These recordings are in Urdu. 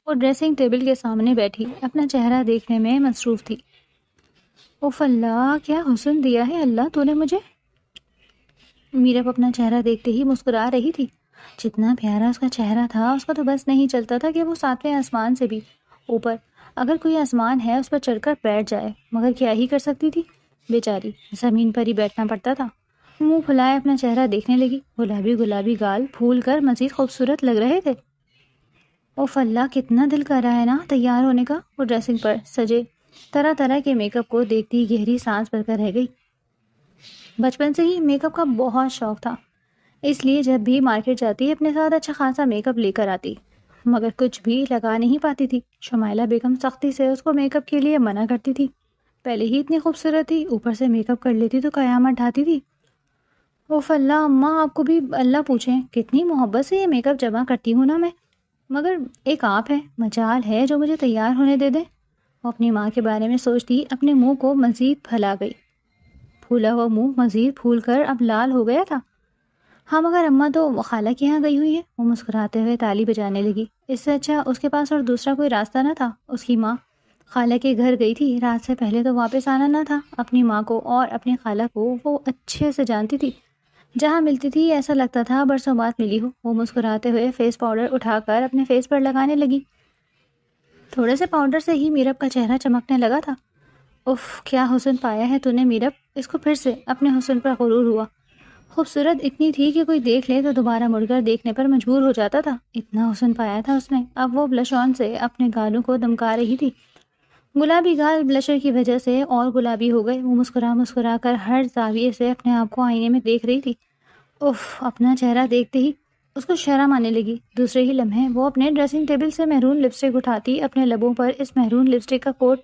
وہ ڈریسنگ ٹیبل کے سامنے بیٹھی اپنا چہرہ دیکھنے میں مصروف تھی۔ اوف اللہ، کیا حسن دیا ہے اللہ تو نے مجھے۔ میرب اپنا چہرہ دیکھتے ہی مسکرا رہی تھی۔ جتنا پیارا اس کا چہرہ تھا، اس کا تو بس نہیں چلتا تھا کہ وہ 7ویں آسمان سے بھی اوپر، اگر کوئی آسمان ہے، اس پر چڑھ کر بیٹھ جائے، مگر کیا ہی کر سکتی تھی بیچاری، زمین پر ہی بیٹھنا پڑتا تھا۔ منہ پھلائے اپنا چہرہ دیکھنے لگی۔ گلابی گلابی گال پھول کر مزید خوبصورت لگ رہے تھے۔ اوف اللہ، کتنا دل کر رہا ہے نا تیار ہونے کا۔ وہ ڈریسنگ پر سجے طرح طرح کے میک اپ کو دیکھتی گہری سانس بھر کر رہ گئی۔ بچپن سے ہی میک اپ کا بہت شوق تھا، اس لیے جب بھی مارکیٹ جاتی اپنے ساتھ اچھا خاصا میک اپ لے کر آتی، مگر کچھ بھی لگا نہیں پاتی تھی۔ شمائلہ بیگم سختی سے اس کو میک اپ کے لیے منع کرتی تھی۔ پہلے ہی اتنی خوبصورت تھی، اوپر سے میک اپ کر لیتی تو قیامت ڈھاتی تھی۔ اوف اللہ، اماں آپ کو بھی اللہ پوچھیں کتنی محبت سے یہ میک اپ جمع کرتی ہوں نا میں، مگر ایک آپ ہے، مجال ہے جو مجھے تیار ہونے دے دیں۔ وہ اپنی ماں کے بارے میں سوچتی اپنے منہ کو مزید پھیلا گئی۔ پھولا ہوا منہ مزید پھول کر اب لال ہو گیا تھا۔ ہاں مگر اماں تو خالہ کے یہاں گئی ہوئی ہے۔ وہ مسکراتے ہوئے تالی بجانے لگی۔ اس سے اچھا اس کے پاس اور دوسرا کوئی راستہ نہ تھا۔ اس کی ماں خالہ کے گھر گئی تھی، رات سے پہلے تو واپس آنا نہ تھا۔ اپنی ماں کو اور اپنی خالہ کو وہ اچھے سے جانتی تھی، جہاں ملتی تھی ایسا لگتا تھا برسوں بعد ملی ہو۔ وہ مسکراتے ہوئے فیس پاؤڈر اٹھا کر اپنے فیس پر لگانے لگی۔ تھوڑے سے پاؤڈر سے ہی میرب کا چہرہ چمکنے لگا تھا۔ اف، کیا حسن پایا ہے تو نے میرب۔ اس کو پھر سے اپنے حسن پر غرور ہوا۔ خوبصورت اتنی تھی کہ کوئی دیکھ لے تو دوبارہ مڑ کر دیکھنے پر مجبور ہو جاتا تھا، اتنا حسن پایا تھا اس نے۔ اب وہ بلش آن سے اپنے گالوں کو دمکا رہی تھی۔ گلابی گال بلشر کی وجہ سے اور گلابی ہو گئے۔ وہ مسکرا مسکرا کر ہر زاویے سے اپنے آپ کو آئینے میں دیکھ رہی تھی۔ اف، اپنا چہرہ دیکھتے ہی اس کو شرم آنے لگی۔ دوسرے ہی لمحے وہ اپنے ڈریسنگ ٹیبل سے میرون لپسٹک اٹھاتی اپنے لبوں پر اس میرون لپسٹک کا کوٹ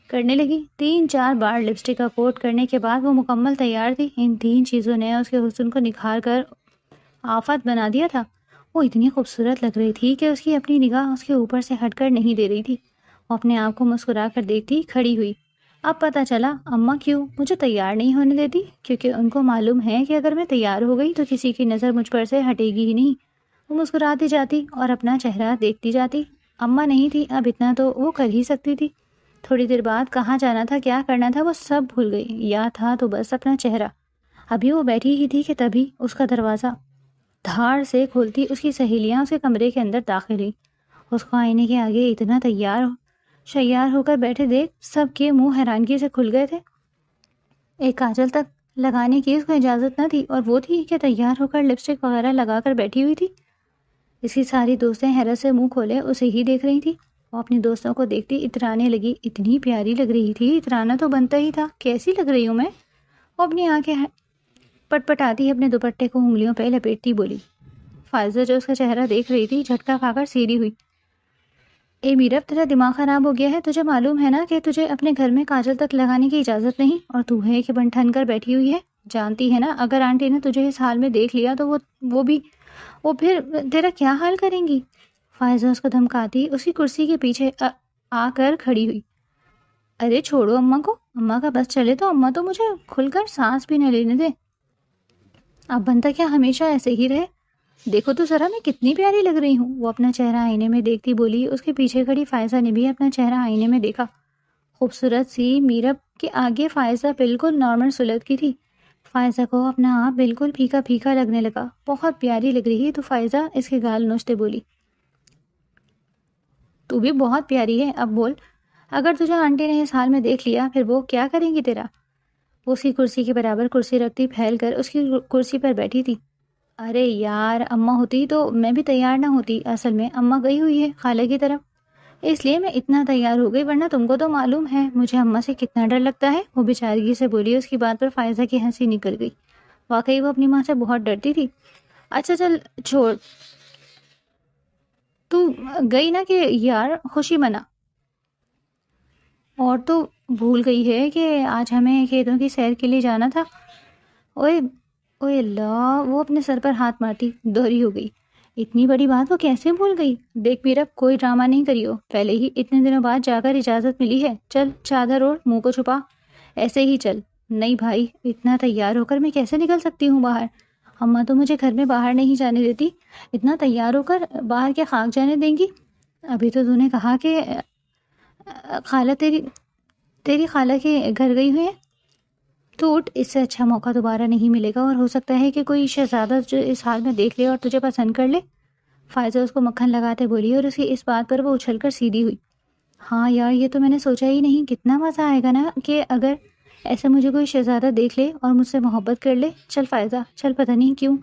کرنے لگی۔ 3-4 بار لپسٹک کا کوٹ کرنے کے بعد وہ مکمل تیار تھی۔ ان 3 چیزوں نے اس کے حسن کو نکھار کر آفت بنا دیا تھا۔ وہ اتنی خوبصورت لگ رہی تھی کہ اس کی اپنی نگاہ اس کے اوپر سے ہٹ کر نہیں دے رہی تھی۔ وہ اپنے آپ کو مسکرا کر دیکھتی کھڑی ہوئی۔ اب پتہ چلا اماں کیوں مجھے تیار نہیں ہونے دیتی، کیونکہ ان کو معلوم ہے کہ اگر میں تیار ہو گئی تو کسی کی نظر مجھ پر سے ہٹے گی ہی نہیں۔ وہ مسکراتی جاتی اور اپنا چہرہ دیکھتی جاتی۔ اماں نہیں تھی، اب اتنا تو وہ کر ہی سکتی تھی۔ تھوڑی دیر بعد کہاں جانا تھا، کیا کرنا تھا، وہ سب بھول گئی۔ یا تھا تو بس اپنا چہرہ۔ ابھی وہ بیٹھی ہی تھی کہ تبھی اس کا دروازہ دھاڑ سے کھولتی اس کی سہیلیاں اس کے کمرے کے اندر داخل ہوئی۔ اس کو آئینے کے آگے اتنا شیار ہو کر بیٹھے دیکھ سب کے منہ حیرانگی سے کھل گئے تھے۔ ایک کاجل تک لگانے کی اس کو اجازت نہ تھی، اور وہ تھی کہ تیار ہو کر لپسٹک وغیرہ لگا کر بیٹھی ہوئی تھی۔ اس کی ساری دوستیں حیرت سے منہ کھولے اسے ہی دیکھ رہی تھی۔ وہ اپنی دوستوں کو دیکھتی اترانے لگی۔ اتنی پیاری لگ رہی تھی، اترانا تو بنتا ہی تھا، کیسی لگ رہی ہوں میں۔ وہ اپنی آنکھیں پٹ پٹاتی اپنے دوپٹے کو انگلیوں پہ لپیٹتی بولی۔ فائزہ جو اس کا چہرہ دیکھ رہی تھی جھٹکا کھا کر سیدھی ہوئی۔ اے میرب، تیرا دماغ خراب ہو گیا ہے؟ تجھے معلوم ہے نا کہ تجھے اپنے گھر میں کاجل تک لگانے کی اجازت نہیں، اور تو ہے کہ بن ٹھن کر بیٹھی ہوئی ہے۔ جانتی ہے نا اگر آنٹی نے تجھے اس حال میں دیکھ لیا تو وہ پھر تیرا کیا حال کریں گی؟ فائزہ اس کو دھمکاتی اس کی کرسی کے پیچھے آ کر کھڑی ہوئی۔ ارے چھوڑو اماں کو، اماں کا بس چلے تو اماں تو مجھے کھل کر سانس بھی نہ لینے دے۔ اب بنتا کیا ہمیشہ ایسے ہی رہے؟ دیکھو تو ذرا میں کتنی پیاری لگ رہی ہوں۔ وہ اپنا چہرہ آئینے میں دیکھتی بولی۔ اس کے پیچھے کھڑی فائزہ نے بھی اپنا چہرہ آئینے میں دیکھا۔ خوبصورت سی میرب کے آگے فائزہ بالکل نارمل صورت کی تھی۔ فائزہ کو اپنا آپ بالکل پھیکا پھیکا لگنے لگا۔ بہت پیاری لگ رہی تو فائزہ اس کے گال نوچتے بولی۔ تو بھی بہت پیاری ہے، اب بول، اگر تجھے آنٹی نے اس حال میں دیکھ لیا پھر وہ کیا کریں گی تیرا؟ وہ اس کی کرسی کے برابر کرسی رکھتی پھیل کر اس کی کرسی پر بیٹھی تھی۔ ارے یار، اماں ہوتی تو میں بھی تیار نہ ہوتی، اصل میں اماں گئی ہوئی ہے خالہ کی طرف، اس لیے میں اتنا تیار ہو گئی، ورنہ تم کو تو معلوم ہے مجھے اماں سے کتنا ڈر لگتا ہے۔ وہ بیچارگی سے بولی۔ اس کی بات پر فائزہ کی ہنسی نکل گئی۔ واقعی وہ اپنی ماں سے بہت ڈرتی تھی۔ اچھا چل چھوڑ، تو گئی نا کہ یار خوشی منا، اور تو بھول گئی ہے کہ آج ہمیں کھیتوں کی سیر کے لیے جانا تھا۔ اوے اللہ، وہ اپنے سر پر ہاتھ مارتی دوہری ہو گئی۔ اتنی بڑی بات وہ کیسے بھول گئی؟ دیکھ میرب، کوئی ڈرامہ نہیں کریو، پہلے ہی اتنے دنوں بعد جا کر اجازت ملی ہے، چل چادر اوڑھ، منہ کو چھپا، ایسے ہی چل۔ نہیں بھائی، اتنا تیار ہو کر میں کیسے نکل سکتی ہوں باہر؟ اماں تو مجھے گھر میں باہر نہیں جانے دیتی، اتنا تیار ہو کر باہر کیا خاک جانے دیں گی؟ ابھی تو نے کہا کہ خالہ تیری خالہ کے گھر گئی ہوئی ہے. تو اٹھ، اس سے اچھا موقع دوبارہ نہیں ملے گا، اور ہو سکتا ہے کہ کوئی شہزادہ جو اس حال میں دیکھ لے اور تجھے پسند کر لے. فائزہ اس کو مکھن لگاتے بولی، اور اس کی اس بات پر وہ اچھل کر سیدھی ہوئی. ہاں یار، یہ تو میں نے سوچا ہی نہیں. کتنا مزہ آئے گا نا کہ اگر ایسے مجھے کوئی شہزادہ دیکھ لے اور مجھ سے محبت کر لے. چل فائزہ چل، پتہ نہیں کیوں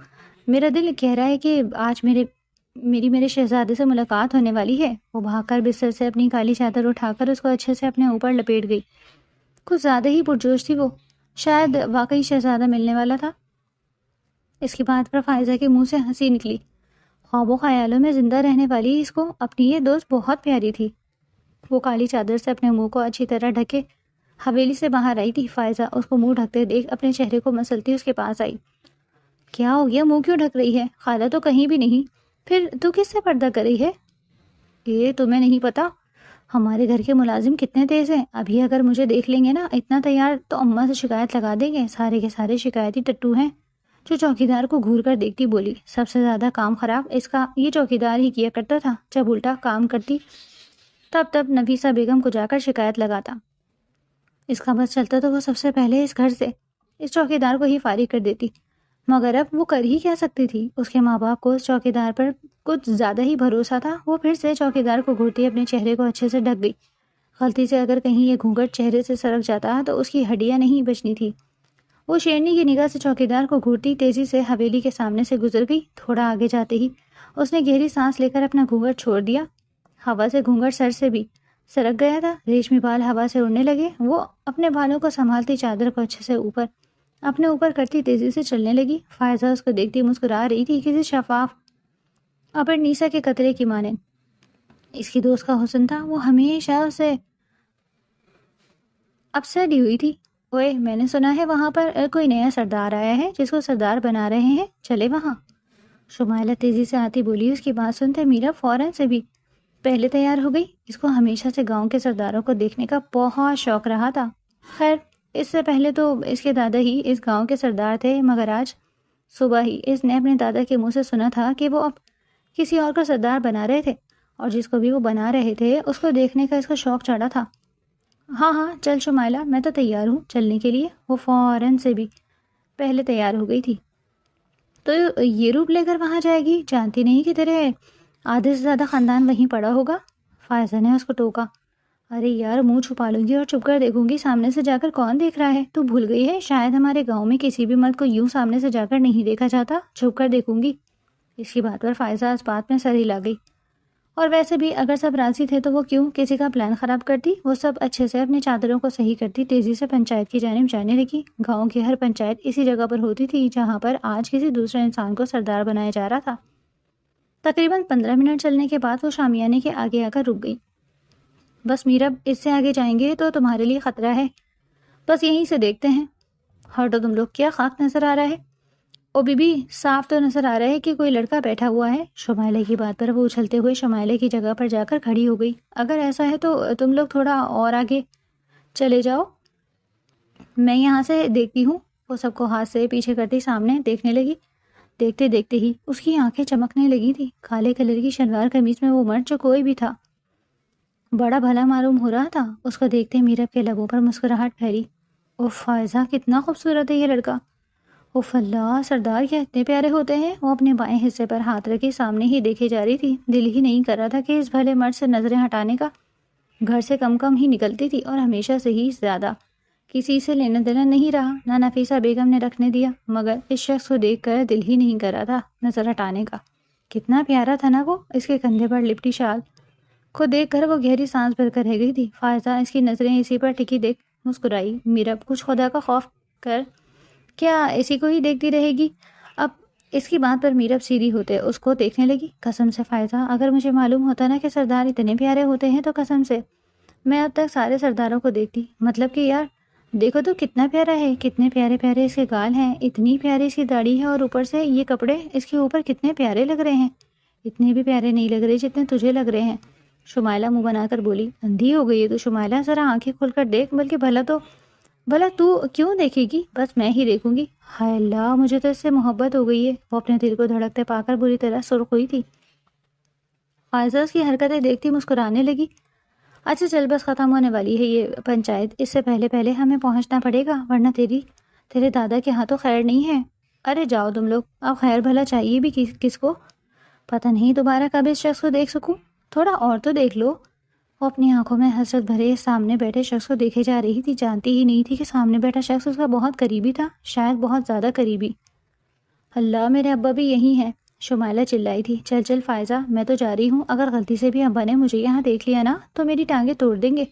میرا دل کہہ رہا ہے کہ آج میرے شہزادے سے ملاقات ہونے والی ہے. وہ بھاگ کر بستر سے اپنی کالی چادر اٹھا کر اس کو اچھے سے اپنے اوپر لپیٹ گئی. کچھ زیادہ ہی پرجوش تھی وہ، شاید واقعی شہزادہ ملنے والا تھا. اس کی بات پر فائزہ کے منہ سے ہنسی نکلی. خواب و خیالوں میں زندہ رہنے والی اس کو اپنی یہ دوست بہت پیاری تھی. وہ کالی چادر سے اپنے منہ کو اچھی طرح ڈھکے حویلی سے باہر آئی تھی. فائزہ اس کو منہ ڈھکتے دیکھ اپنے چہرے کو مسلتی اس کے پاس آئی. کیا ہو گیا، منہ کیوں ڈھک رہی ہے؟ خالہ تو کہیں بھی نہیں. پھر تو کس سے پردہ کر رہی ہے؟ یہ تمہیں نہیں پتا ہمارے گھر کے ملازم کتنے تیز ہیں. ابھی اگر مجھے دیکھ لیں گے نا اتنا تیار، تو اماں سے شکایت لگا دیں گے. سارے کے سارے شکایتی ٹٹو ہیں. جو چوکیدار کو گھور کر دیکھتی بولی، سب سے زیادہ کام خراب اس کا یہ چوکیدار ہی کیا کرتا تھا. جب الٹا کام کرتی تب نفیسہ بیگم کو جا کر شکایت لگاتا. اس کا بس چلتا تو وہ سب سے پہلے اس گھر سے اس چوکیدار کو ہی فارغ کر دیتی. مگر اب وہ کر ہی کیا سکتی تھی؟ اس کے ماں باپ کو اس چوکیدار پر کچھ زیادہ ہی بھروسہ تھا. وہ پھر سے چوکیدار کو گھورتی اپنے چہرے کو اچھے سے ڈھک گئی. غلطی سے اگر کہیں یہ گھونگھٹ چہرے سے سرک جاتا تو اس کی ہڈیاں نہیں بچنی تھی. وہ شیرنی کی نگاہ سے چوکیدار کو گھورتی تیزی سے حویلی کے سامنے سے گزر گئی. تھوڑا آگے جاتے ہی اس نے گہری سانس لے کر اپنا گھونگھٹ چھوڑ دیا. ہوا سے گھونگھٹ سر سے بھی سرک گیا تھا. ریشمی بال ہوا سے اڑنے لگے. وہ اپنے بالوں کو سنبھالتی چادر کو اچھے سے اپنے اوپر کرتی تیزی سے چلنے لگی. فائزہ اس کو دیکھتی مسکرا رہی تھی، کسی شفاف ابر نیسا کے قطرے کی مانند. اس کی دوست کا حسن تھا. وہ ہمیشہ اسے اپسیٹ ہی ہوئی تھی. اوئے، میں نے سنا ہے وہاں پر کوئی نیا سردار آیا ہے جس کو سردار بنا رہے ہیں، چلے وہاں. شمائلہ تیزی سے آتی بولی. اس کی بات سنتے میرا فوراً سے بھی پہلے تیار ہو گئی. اس کو ہمیشہ سے گاؤں کے سرداروں کو دیکھنے کا بہت شوق رہا تھا. خیر، اس سے پہلے تو اس کے دادا ہی اس گاؤں کے سردار تھے، مگر آج صبح ہی اس نے اپنے دادا کے منہ سے سنا تھا کہ وہ اب کسی اور کو سردار بنا رہے تھے، اور جس کو بھی وہ بنا رہے تھے اس کو دیکھنے کا اس کو شوق چڑھا تھا. ہاں ہاں چل شمائلہ، میں تو تیار ہوں چلنے کے لیے. وہ فوراً سے بھی پہلے تیار ہو گئی تھی. تو یہ روپ لے کر وہاں جائے گی؟ جانتی نہیں کہ تیرے آدھے سے زیادہ خاندان وہیں پڑا ہوگا؟ فائزہ نے اس کو ٹوکا. ارے یار، منہ چھپا لوں گی اور چھپ کر دیکھوں گی. سامنے سے جا کر کون دیکھ رہا ہے؟ تو بھول گئی ہے شاید ہمارے گاؤں میں کسی بھی مرد کو یوں سامنے سے جا کر نہیں دیکھا جاتا. چھپ کر دیکھوں گی. اس کی بات پر فائزہ اس بات میں سر ہلا گئی. اور ویسے بھی اگر سب راضی تھے تو وہ کیوں کسی کا پلان خراب کرتی؟ وہ سب اچھے سے اپنی چادروں کو صحیح کرتی تیزی سے پنچایت کی جانب جانے لگی. گاؤں کی ہر پنچایت اسی جگہ پر ہوتی تھی جہاں پر آج کسی دوسرے انسان کو سردار بنایا جا رہا تھا. تقریباً 15 منٹ چلنے کے بعد وہ شامیانے کے آگے آ کر رک گئی. بس میرب، اس سے آگے جائیں گے تو تمہارے لیے خطرہ ہے. بس یہیں سے دیکھتے ہیں. ہٹو تم لوگ. کیا خاک نظر آ رہا ہے؟ او بی بی، صاف تو نظر آ رہا ہے کہ کوئی لڑکا بیٹھا ہوا ہے. شمائلہ کی بات پر وہ اچھلتے ہوئے شمائلہ کی جگہ پر جا کر کھڑی ہو گئی. اگر ایسا ہے تو تم لوگ تھوڑا اور آگے چلے جاؤ، میں یہاں سے دیکھتی ہوں. وہ سب کو ہاتھ سے پیچھے کرتی سامنے دیکھنے لگی. دیکھتے دیکھتے ہی اس کی آنکھیں چمکنے لگی تھی. کالے کلر کی شلوار قمیض میں وہ مرد جو کوئی بھی تھا بڑا بھلا معلوم ہو رہا تھا. اس کو دیکھتے میرب کے لبوں پر مسکراہٹ پھیلی. اوف فائزہ، کتنا خوبصورت ہے یہ لڑکا. اوف اللہ، سردار کیا اتنے پیارے ہوتے ہیں. وہ اپنے بائیں حصے پر ہاتھ رکھی سامنے ہی دیکھے جا رہی تھی. دل ہی نہیں کر رہا تھا کہ اس بھلے مرد سے نظریں ہٹانے کا. گھر سے کم ہی نکلتی تھی اور ہمیشہ سے ہی زیادہ کسی سے لینا دینا نہیں رہا. نہ نفیسہ بیگم نے رکھنے دیا، مگر اس شخص کو دیکھ کر دل ہی نہیں کر رہا تھا نظر ہٹانے کا. کتنا پیارا تھا نا وہ. اس کے کندھے پر لپٹی شال کو دیکھ کر وہ گہری سانس بھر کر رہ گئی تھی. فائزہ اس کی نظریں اسی پر ٹکی دیکھ مسکرائی. میرب، کچھ خدا کا خوف کر، کیا اسی کو ہی دیکھتی رہے گی؟ اب اس کی بات پر میرب سیدھی ہوتے اس کو دیکھنے لگی. قسم سے فائزہ، اگر مجھے معلوم ہوتا نا کہ سردار اتنے پیارے ہوتے ہیں تو قسم سے میں اب تک سارے سرداروں کو دیکھتی. مطلب کہ یار دیکھو تو کتنا پیارا ہے. کتنے پیارے پیارے اس کے گال ہیں، اتنی پیاری اس کی داڑھی ہے، اور اوپر سے یہ کپڑے اس کے اوپر کتنے پیارے لگ رہے ہیں. اتنے بھی پیارے نہیں لگ رہے جتنے تجھے لگ رہے ہیں. شمائلہ منہ بنا کر بولی. اندھی ہو گئی ہے تو شمائلہ، ذرا آنکھیں کھول کر دیکھ. بلکہ بھلا تو کیوں دیکھے گی؟ بس میں ہی دیکھوں گی. ہائے اللہ، مجھے تو اس سے محبت ہو گئی ہے. وہ اپنے دل کو دھڑکتے پا کر بری طرح سرخ ہوئی تھی. فائزہ اس کی حرکتیں دیکھتی مسکرانے لگی۔ اچھا چل بس ختم ہونے والی ہے یہ پنچایت، اس سے پہلے ہمیں پہنچنا پڑے گا ورنہ تیرے دادا کے ہاتھوں خیر نہیں ہے۔ ارے جاؤ تم لوگ، اب خیر بھلا چاہیے بھی کس کو؟ پتہ نہیں دوبارہ کب اس شخص کو دیکھ سکوں، تھوڑا اور تو دیکھ لو۔ وہ اپنی آنکھوں میں حسرت بھرے سامنے بیٹھے شخص کو دیکھے جا رہی تھی، جانتی ہی نہیں تھی کہ سامنے بیٹھا شخص اس کا بہت قریبی تھا، شاید بہت زیادہ قریبی۔ اللہ، میرے ابا بھی یہی ہیں، شمائلہ چلائی تھی۔ چل فائزہ، میں تو جا رہی ہوں، اگر غلطی سے بھی ابا نے مجھے یہاں دیکھ لیا نا تو میری ٹانگیں توڑ دیں گے۔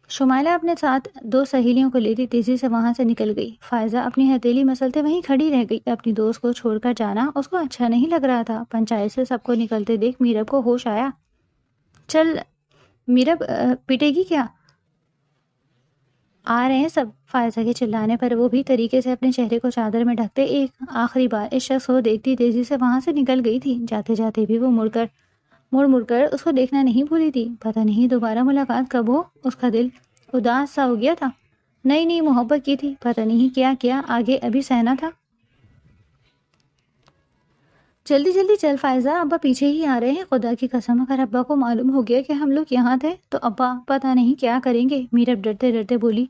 شمائلہ اپنے ساتھ 2 سہیلیوں کو لیتی تیزی سے وہاں سے نکل گئی۔ فائزہ اپنی ہتھیلی مسلتے وہیں کھڑی رہ گئی۔ اپنی دوست کو چھوڑ کر جانا اس کو اچھا نہیں لگ رہا تھا۔ پنچایت سے سب کو نکلتے دیکھ میرب کو ہوش آیا۔ چل میرب، پیٹے گی کیا؟ آ رہے ہیں سب۔ فائزہ کے چلانے پر وہ بھی طریقے سے اپنے چہرے کو چادر میں ڈھکتے ایک آخری بار اس شخص کو دیکھتی تیزی سے وہاں سے نکل گئی تھی۔ جاتے جاتے بھی وہ مڑ کر اس کو دیکھنا نہیں بھولی تھی۔ پتہ نہیں دوبارہ ملاقات کب ہو، اس کا دل اداس سا ہو گیا تھا۔ نہیں محبت کی تھی، پتہ نہیں کیا آگے ابھی سہنا تھا۔ جلدی چل فائزہ، ابا پیچھے ہی آ رہے ہیں۔ خدا کی قسم اگر ابا کو معلوم ہو گیا کہ ہم لوگ یہاں تھے تو ابا پتہ نہیں کیا کریں گے۔ میرب ڈرتے بولی۔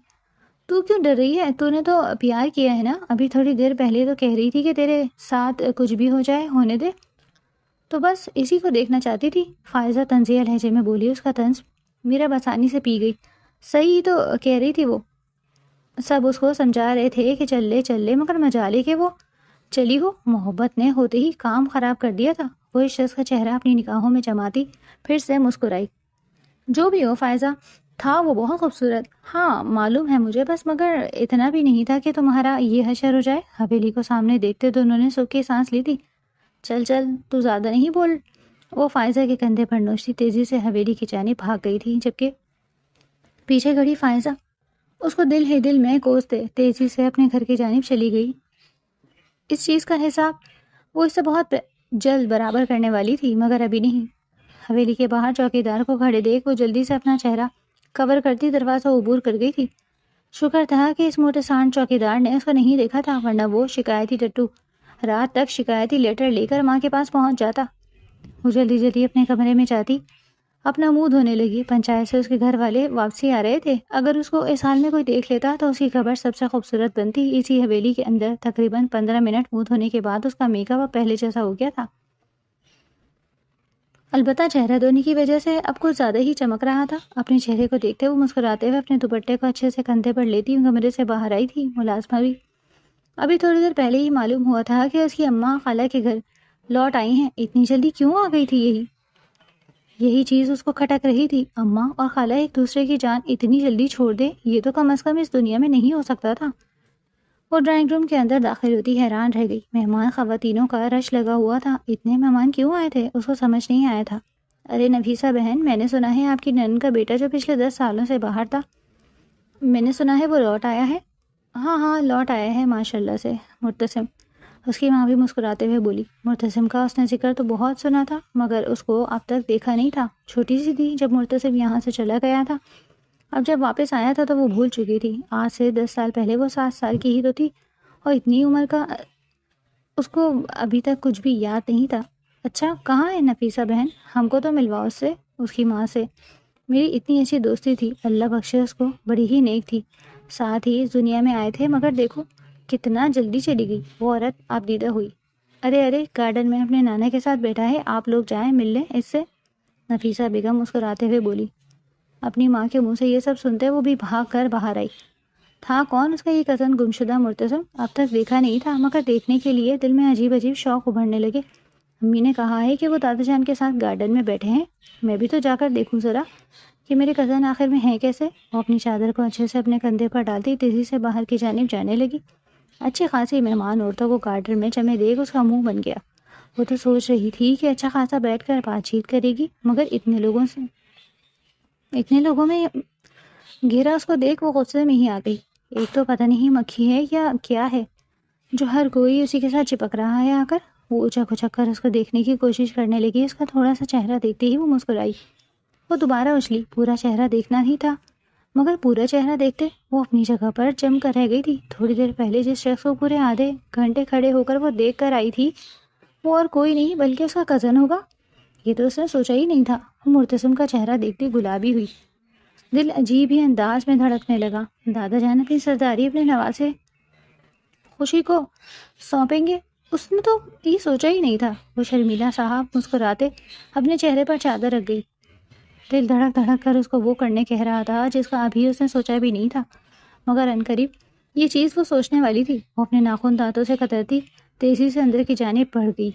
تو کیوں ڈر رہی ہے؟ تو نے تو پیار کیا ہے نا، ابھی تھوڑی دیر پہلے تو کہہ رہی تھی کہ تیرے ساتھ کچھ بھی ہو جائے ہونے دے، تو بس اسی کو دیکھنا چاہتی تھی، فائزہ طنزیہ لہجے میں بولی۔ اس کا طنز میرب آسانی سے پی گئی۔ صحیح تو کہہ رہی تھی وہ، سب اس کو سمجھا رہے تھے کہ چل لے مگر مجالے کہ وہ چلی ہو۔ محبت نے ہوتے ہی کام خراب کر دیا تھا۔ وہ اس شخص کا چہرہ اپنی نگاہوں میں جماتی پھر سے مسکرائی۔ جو بھی ہو فائزہ، تھا وہ بہت خوبصورت۔ ہاں معلوم ہے مجھے، بس مگر اتنا بھی نہیں تھا کہ تمہارا یہ حشر ہو جائے۔ حویلی کو سامنے دیکھتے دونوں نے سوکھ کے سانس لی تھی۔ چل تو زیادہ نہیں بول۔ وہ فائزہ کے کندھے پر نوچتی تیزی سے حویلی کی جانب بھاگ گئی تھی، جبکہ پیچھے کھڑی فائزہ اس کو دل ہی دل میں کوستے تیزی سے اپنے گھر کی جانب چلی گئی۔ اس چیز کا حساب وہ اس سے بہت جلد برابر کرنے والی تھی، مگر ابھی نہیں۔ حویلی کے باہر چوکیدار کو کھڑے دیکھ وہ جلدی سے اپنا چہرہ کور کرتی دروازہ عبور کر گئی تھی۔ شکر تھا کہ اس موٹے سانڈ چوکیدار نے اس کو نہیں دیکھا تھا، ورنہ وہ شکایتی ٹٹو رات تک شکایتی لیٹر لے کر ماں کے پاس پہنچ جاتا۔ وہ جلدی اپنے کمرے میں جاتی، اپنا منہ دھونے لگی۔ پنچایت سے اس کے گھر والے واپسی آ رہے تھے، اگر اس کو اس حال میں کوئی دیکھ لیتا تو اس کی خبر سب سے خوبصورت بنتی۔ اسی حویلی کے اندر تقریباً 15 منٹ منہ دھونے کے بعد اس کا میک اپ اب پہلے جیسا ہو گیا تھا، البتہ چہرہ دھونے کی وجہ سے اب کچھ زیادہ ہی چمک رہا تھا۔ اپنے چہرے کو دیکھتے وہ مسکراتے ہوئے اپنے دوپٹے کو اچھے سے کندھے پر لیتی کمرے سے باہر آئی تھی۔ ملازمہ بھی ابھی تھوڑی دیر پہلے ہی معلوم ہوا تھا کہ اس کی اماں خالہ کے گھر لوٹ آئی ہیں، اتنی جلدی کیوں آ گئی تھی؟ یہی چیز اس کو کھٹک رہی تھی۔ اماں اور خالہ ایک دوسرے کی جان اتنی جلدی چھوڑ دے، یہ تو کم از کم اس دنیا میں نہیں ہو سکتا تھا۔ وہ ڈرائنگ روم کے اندر داخل ہوتی حیران رہ گئی۔ مہمان خواتینوں کا رش لگا ہوا تھا، اتنے مہمان کیوں آئے تھے اس کو سمجھ نہیں آیا تھا۔ ارے نفیسہ بہن، میں نے سنا ہے آپ کی نند کا بیٹا جو پچھلے 10 سالوں سے باہر تھا، میں نے سنا ہے وہ لوٹ آیا ہے۔ ہاں لوٹ آیا ہے ماشاءاللہ سے مرتسم، اس کی ماں بھی مسکراتے ہوئے بولی۔ مرتسم کا اس نے ذکر تو بہت سنا تھا، مگر اس کو اب تک دیکھا نہیں تھا۔ چھوٹی سی تھی جب مرتسم یہاں سے چلا گیا تھا، اب جب واپس آیا تھا تو وہ بھول چکی تھی۔ آج سے 10 سال پہلے وہ 7 سال کی ہی تو تھی، اور اتنی عمر کا اس کو ابھی تک کچھ بھی یاد نہیں تھا۔ اچھا کہاں ہے نفیسہ بہن؟ ہم کو تو ملواؤ اس سے، اس کی ماں سے۔ میری اتنی اچھی دوستی تھی، اللہ بخشے اس کو، بڑی ہی نیک تھی، ساتھ ہی اس دنیا میں آئے تھے، مگر دیکھو کتنا جلدی چلی گئی۔ وہ عورت آپ دیدہ ہوئی۔ ارے گارڈن میں اپنے نانا کے ساتھ بیٹھا ہے، آپ لوگ جائیں مل لیں اس سے، نفیسہ بیگم مسکراتے ہوئے بولی۔ اپنی ماں کے منہ سے یہ سب سنتے وہ بھی بھاگ کر باہر آئی۔ تھا کون اس کا یہ کزن گمشدہ مرتسم؟ اب تک دیکھا نہیں تھا، مگر دیکھنے کے لیے دل میں عجیب شوق ابھرنے لگے۔ امی نے کہا ہے کہ وہ دادا جان کے ساتھ گارڈن میں بیٹھے ہیں، میں بھی تو جا کر دیکھوں ذرا کہ میرے کزن آخر میں ہیں کیسے۔ وہ اپنی چادر کو اچھے سے اپنے کندھے پر ڈالتی تیزی سے باہر کی جانب جانے لگی۔ اچھی خاصی مہمان عورتوں کو گارڈن میں جمے دیکھ اس کا منہ بن گیا۔ وہ تو سوچ رہی تھی کہ اچھا خاصا بیٹھ کر بات چیت کرے گی، مگر اتنے لوگوں میں گھیرا اس کو دیکھ وہ غصے میں ہی آ گئی۔ ایک تو پتہ نہیں مکھی ہے یا کیا ہے جو ہر کوئی اسی کے ساتھ چپک رہا ہے آ کر۔ وہ اچک اچک کر اس کو دیکھنے کی کوشش کرنے لگی۔ اس کا تھوڑا سا چہرہ دیکھتے ہی وہ مسکرائی۔ وہ دوبارہ اچھلی، پورا چہرہ دیکھنا ہی تھا، مگر پورا چہرہ دیکھتے وہ اپنی جگہ پر جم کر رہ گئی تھی۔ تھوڑی دیر پہلے جس شخص کو پورے آدھے گھنٹے کھڑے ہو کر وہ دیکھ کر آئی تھی، وہ اور کوئی نہیں بلکہ اس کا کزن ہوگا۔ یہ تو اس نے سوچا ہی نہیں تھا۔ مرتسم کا چہرہ دیکھتے گلابی ہوئی، دل عجیب ہی انداز میں دھڑکنے لگا۔ دادا جان اپنی سرداری اپنے نواسے خوشی کو سونپیں گے، اس نے تو یہ سوچا ہی نہیں تھا۔ وہ شرمیلا صاحب مسکراتے اپنے چہرے پر چادر رکھ گئی۔ دل دھڑک دھڑک کر اس کو وہ کرنے کہہ رہا تھا جس کا ابھی اس نے سوچا بھی نہیں تھا، مگر عنقریب یہ چیز وہ سوچنے والی تھی۔ وہ اپنے ناخن دانتوں سے کترتی تیزی سے اندر کی جانب بڑھ گئی۔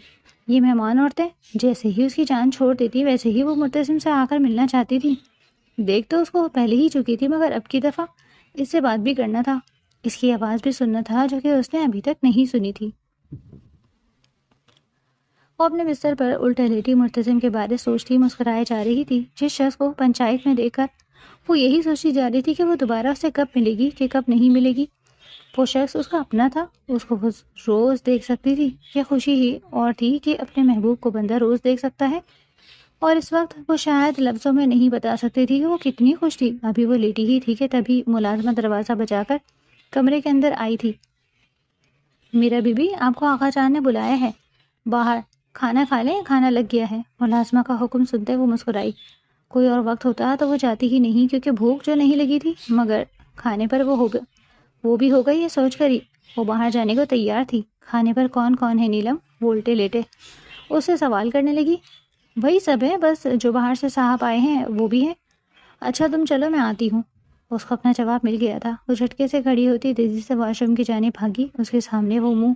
یہ مہمان عورتیں جیسے ہی اس کی جان چھوڑ دیتی ویسے ہی وہ مرتسم سے آ کر ملنا چاہتی تھی۔ دیکھ تو اس کو پہلے ہی چکی تھی، مگر اب کی دفعہ اس سے بات بھی کرنا تھا، اس کی آواز بھی سننا تھا جو کہ اس نے ابھی تک نہیں سنی تھی۔ وہ اپنے بستر پر الٹا لیٹی مرتسم کے بارے سوچتی مسکرائے جا رہی تھی۔ جس شخص کو پنچایت میں دیکھ کر وہ یہی سوچتی جا رہی تھی کہ وہ دوبارہ اسے کب ملے گی کہ کب نہیں ملے گی، وہ شخص اس کا اپنا تھا، اس کو وہ روز دیکھ سکتی تھی۔ یہ خوشی ہی اور تھی کہ اپنے محبوب کو بندہ روز دیکھ سکتا ہے، اور اس وقت وہ شاید لفظوں میں نہیں بتا سکتی تھی کہ وہ کتنی خوش تھی۔ ابھی وہ لیٹی ہی تھی کہ تبھی ملازمہ دروازہ بجا کر کمرے کے اندر آئی تھی۔ میرا بی بی، آپ کو آقا جان نے بلایا ہے، باہر کھانا کھا لیں، کھانا لگ گیا ہے۔ ملازمہ کا حکم سنتے وہ مسکرائی۔ کوئی اور وقت ہوتا تو وہ جاتی ہی نہیں، کیونکہ بھوک جو نہیں لگی تھی، مگر کھانے پر وہ بھی ہو گئی یہ سوچ کر ہی وہ باہر جانے کو تیار تھی۔ کھانے پر کون کون ہے نیلم؟ وہ الٹے لیٹے اس سے سوال کرنے لگی۔ وہی سب ہے، بس جو باہر سے صاحب آئے ہیں وہ بھی ہیں۔ اچھا تم چلو، میں آتی ہوں۔ اس کو اپنا جواب مل گیا تھا۔ وہ جھٹکے سے کھڑی ہوتی تیزی سے واش روم کی جانب بھاگی۔ اس کے سامنے وہ منہ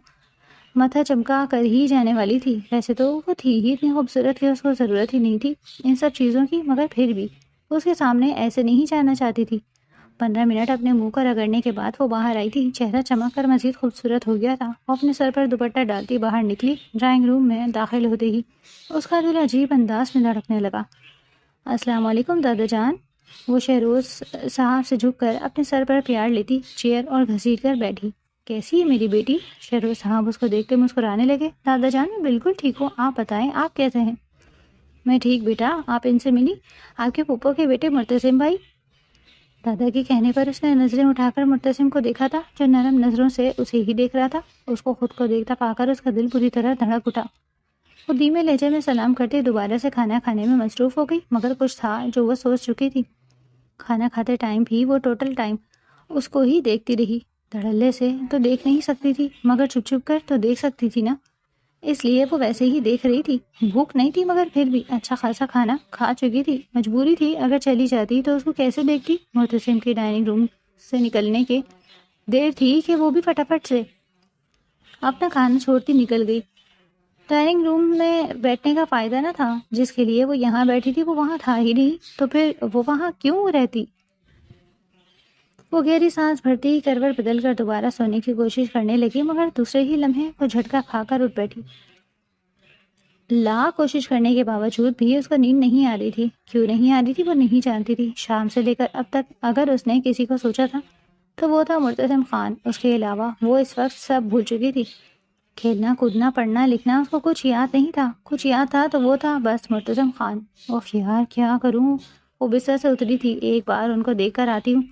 متھا چمکا کر ہی جانے والی تھی۔ ویسے تو وہ تھی ہی اتنی خوبصورت کہ اس کو ضرورت ہی نہیں تھی ان سب چیزوں کی، مگر پھر بھی اس کے سامنے ایسے نہیں جانا چاہتی تھی۔ 15 منٹ اپنے منہ کو رگڑنے کے بعد وہ باہر آئی تھی۔ چہرہ چمک کر مزید خوبصورت ہو گیا تھا۔ وہ اپنے سر پر دوپٹہ ڈالتی باہر نکلی۔ ڈرائنگ روم میں داخل ہوتے ہی اس کا دل عجیب انداز میں دھڑکنے لگا۔ السلام علیکم دادا جان۔ وہ شہروز صاحب سے جھک کر اپنے سر پر پیار لیتی چیئر اور گھسیٹ کر بیٹھی۔ کیسی ہے میری بیٹی؟ شہروز صاحب اس کو دیکھتے مسکرانے لگے۔ دادا جان میں بالکل ٹھیک ہوں، آپ بتائیں آپ کیسے ہیں؟ میں ٹھیک بیٹا، آپ ان سے ملی؟ آپ کے پھپھو کے بیٹے مرتسم بھائی؟ دادا کے کہنے پر اس نے نظریں اٹھا کر مرتسم کو دیکھا تھا، جو نرم نظروں سے اسے ہی دیکھ رہا تھا۔ اس کو خود کو دیکھتا پا کر اس کا دل پوری طرح دھڑک اٹھا۔ وہ دھیمے لہجے میں سلام کرتے دوبارہ سے کھانا کھانے میں مصروف ہو گئی، مگر کچھ تھا جو وہ سوچ چکی تھی۔ کھانا کھاتے ٹائم بھی وہ ٹوٹل ٹائم اس کو ہی دیکھتی رہی۔ دھڑلے سے تو دیکھ نہیں سکتی تھی، مگر چھپ چھپ کر تو دیکھ سکتی تھی نا، اس لیے وہ ویسے ہی دیکھ رہی تھی۔ بھوک نہیں تھی، مگر پھر بھی اچھا خاصا کھانا کھا چکی تھی۔ مجبوری تھی، اگر چلی جاتی تو اس کو کیسے دیکھتی۔ مرتسم کی ڈائننگ روم سے نکلنے کے دیر تھی کہ وہ بھی فٹافٹ سے اپنا کھانا چھوڑتی نکل گئی۔ ڈائننگ روم میں بیٹھنے کا فائدہ نہ تھا، جس کے لیے وہ یہاں بیٹھی تھی وہ وہاں تھا ہی نہیں، تو پھر وہ وہاں کیوں رہتی؟ وہ گہری سانس بھرتی کروٹ بدل کر دوبارہ سونے کی کوشش کرنے لگی، مگر دوسرے ہی لمحے وہ جھٹکا کھا کر اٹھ بیٹھی۔ کوشش کرنے کے باوجود بھی اس کو نیند نہیں آ رہی تھی۔ کیوں نہیں آ رہی تھی وہ نہیں جانتی تھی۔ شام سے لے کر اب تک اگر اس نے کسی کو سوچا تھا تو وہ تھا مرتسم خان۔ اس کے علاوہ وہ اس وقت سب بھول چکی تھی۔ کھیلنا کودنا پڑھنا لکھنا اس کو کچھ یاد نہیں تھا۔ کچھ یاد تھا تو وہ تھا بس مرتسم خان۔ اوف یار کیا کروں؟ وہ بستر سے اتری تھی۔ ایک بار ان کو دیکھ کر آتی ہوں۔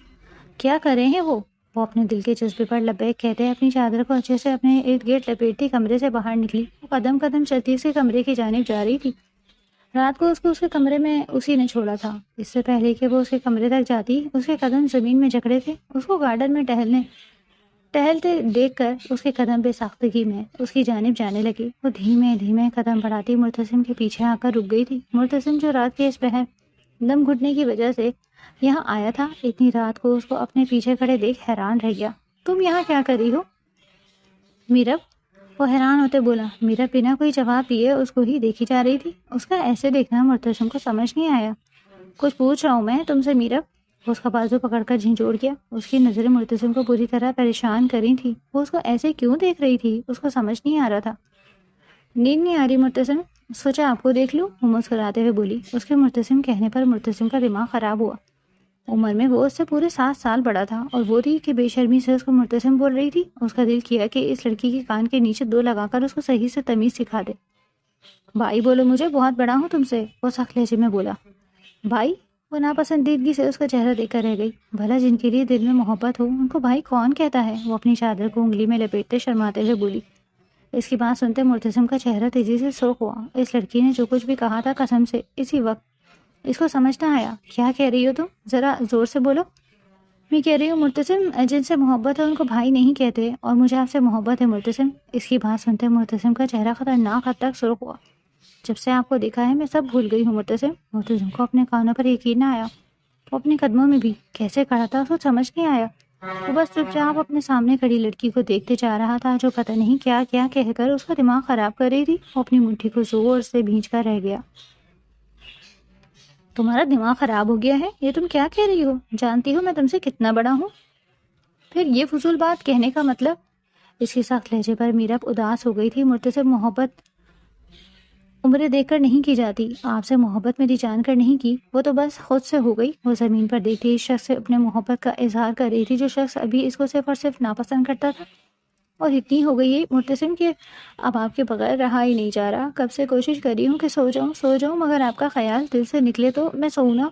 کیا کر رہے ہیں وہ اپنے دل کے جذبے پر لبیک کہتے اپنی چادر کو اچھے سے اپنے ارد گرد لپیٹتی کمرے سے باہر نکلی۔ وہ قدم قدم چلتی اس کے کمرے کی جانب جا رہی تھی۔ رات کو اس کو اس کے کمرے میں اسی نے چھوڑا تھا۔ اس سے پہلے کہ وہ اس کے کمرے تک جاتی اس کے قدم زمین میں جکڑے تھے۔ اس کو گارڈن میں ٹہلتے دیکھ کر اس کے قدم بے ساختگی میں اس کی جانب جانے لگی۔ وہ دھیمے دھیمے قدم بڑھاتی مرتسم کے پیچھے آ کر رک گئی تھی۔ مرتسم جو رات کے اس پہر دم گھٹنے کی وجہ سے یہاں آیا تھا، اتنی رات کو اس کو اپنے پیچھے کھڑے دیکھ حیران رہ گیا۔ تم یہاں کیا کر رہی ہو میرب؟ وہ حیران ہوتے بولا۔ میرب بنا کوئی جواب دیے اس کو ہی دیکھی جا رہی تھی۔ اس کا ایسے دیکھنا مرتسم کو سمجھ نہیں آیا۔ کچھ پوچھ رہا ہوں میں تم سے میرب۔ اس کا بازو پکڑ کر جھنجھوڑ گیا۔ اس کی نظریں مرتسم کو پوری طرح پریشان کر رہی تھی۔ وہ اس کو ایسے کیوں دیکھ رہی تھی اس کو سمجھ نہیں آ رہا تھا۔ نیند نہیں آ رہی مرتسم؟ سوچا آپ کو دیکھ لوں، وہ مسکراتے ہوئے بولی۔ اس کے مرتسم کہنے پر مرتسم کا دماغ خراب ہوا۔ عمر میں وہ اس سے پورے 7 سال بڑا تھا، اور وہ تھی کہ بے شرمی سے اس کو مرتسم بول رہی تھی۔ اس کا دل کیا کہ اس لڑکی کے کان کے نیچے 2 لگا کر اس کو صحیح سے تمیز سکھا دے۔ بھائی بولو مجھے، بہت بڑا ہوں تم سے، وہ سخت لہجے میں بولا۔ بھائی؟ وہ ناپسندیدگی سے اس کا چہرہ دیکھ کر رہ گئی۔ بھلا جن کے لیے دل میں محبت ہو ان کو بھائی کون کہتا ہے؟ وہ اپنی چادر کو انگلی میں لپیٹتے شرماتے ہوئے بولی۔ اس کی بات سنتے مرتسم کا چہرہ تیزی سے سرخ ہوا۔ اس لڑکی نے جو کچھ بھی کہا تھا قسم سے اسی وقت اس کو سمجھ نہ آیا۔ کیا کہہ رہی ہو تم؟ ذرا زور سے بولو۔ میں کہہ رہی ہوں مرتسم، جن سے محبت ہے ان کو بھائی نہیں کہتے، اور مجھے آپ سے محبت ہے مرتسم۔ اس کی بات سنتے مرتسم کا چہرہ خطرناک حد تک سرخ ہوا۔ جب سے آپ کو دیکھا ہے میں سب بھول گئی ہوں مرتسم۔ مرتسم کو اپنے کانوں پر یقین نہ آیا، وہ اپنے قدموں میں بھی کیسے کھڑا تھا اس کو سمجھ نہیں آیا۔ وہ بس چپ چاپ اپنے سامنے کھڑی لڑکی کو دیکھتے جا رہا تھا جو پتہ نہیں کیا کیا کہہ کر اس کا دماغ خراب کر رہی تھی۔ وہ اپنی مٹھی کو زور سے بھینچ کر رہ گیا۔ تمہارا دماغ خراب ہو گیا ہے؟ یہ تم کیا کہہ رہی ہو؟ جانتی ہو میں تم سے کتنا بڑا ہوں؟ پھر یہ فضول بات کہنے کا مطلب؟ اس کے سخت لہجے پر میرب اداس ہو گئی تھی۔ مرتسم، محبت عمریں دیکھ کر نہیں کی جاتی، آپ سے محبت میری جان کر نہیں کی، وہ تو بس خود سے ہو گئی۔ وہ زمین پر دیکھتی اس شخص سے اپنے محبت کا اظہار کر رہی تھی جو شخص ابھی اس کو صرف اور صرف ناپسند کرتا تھا، اور اتنی ہو گئی ہے مرتسم کہ اب آپ کے بغیر رہا ہی نہیں جا رہا۔ کب سے کوشش کر رہی ہوں کہ سو جاؤں مگر آپ کا خیال دل سے نکلے تو میں سوؤں نا۔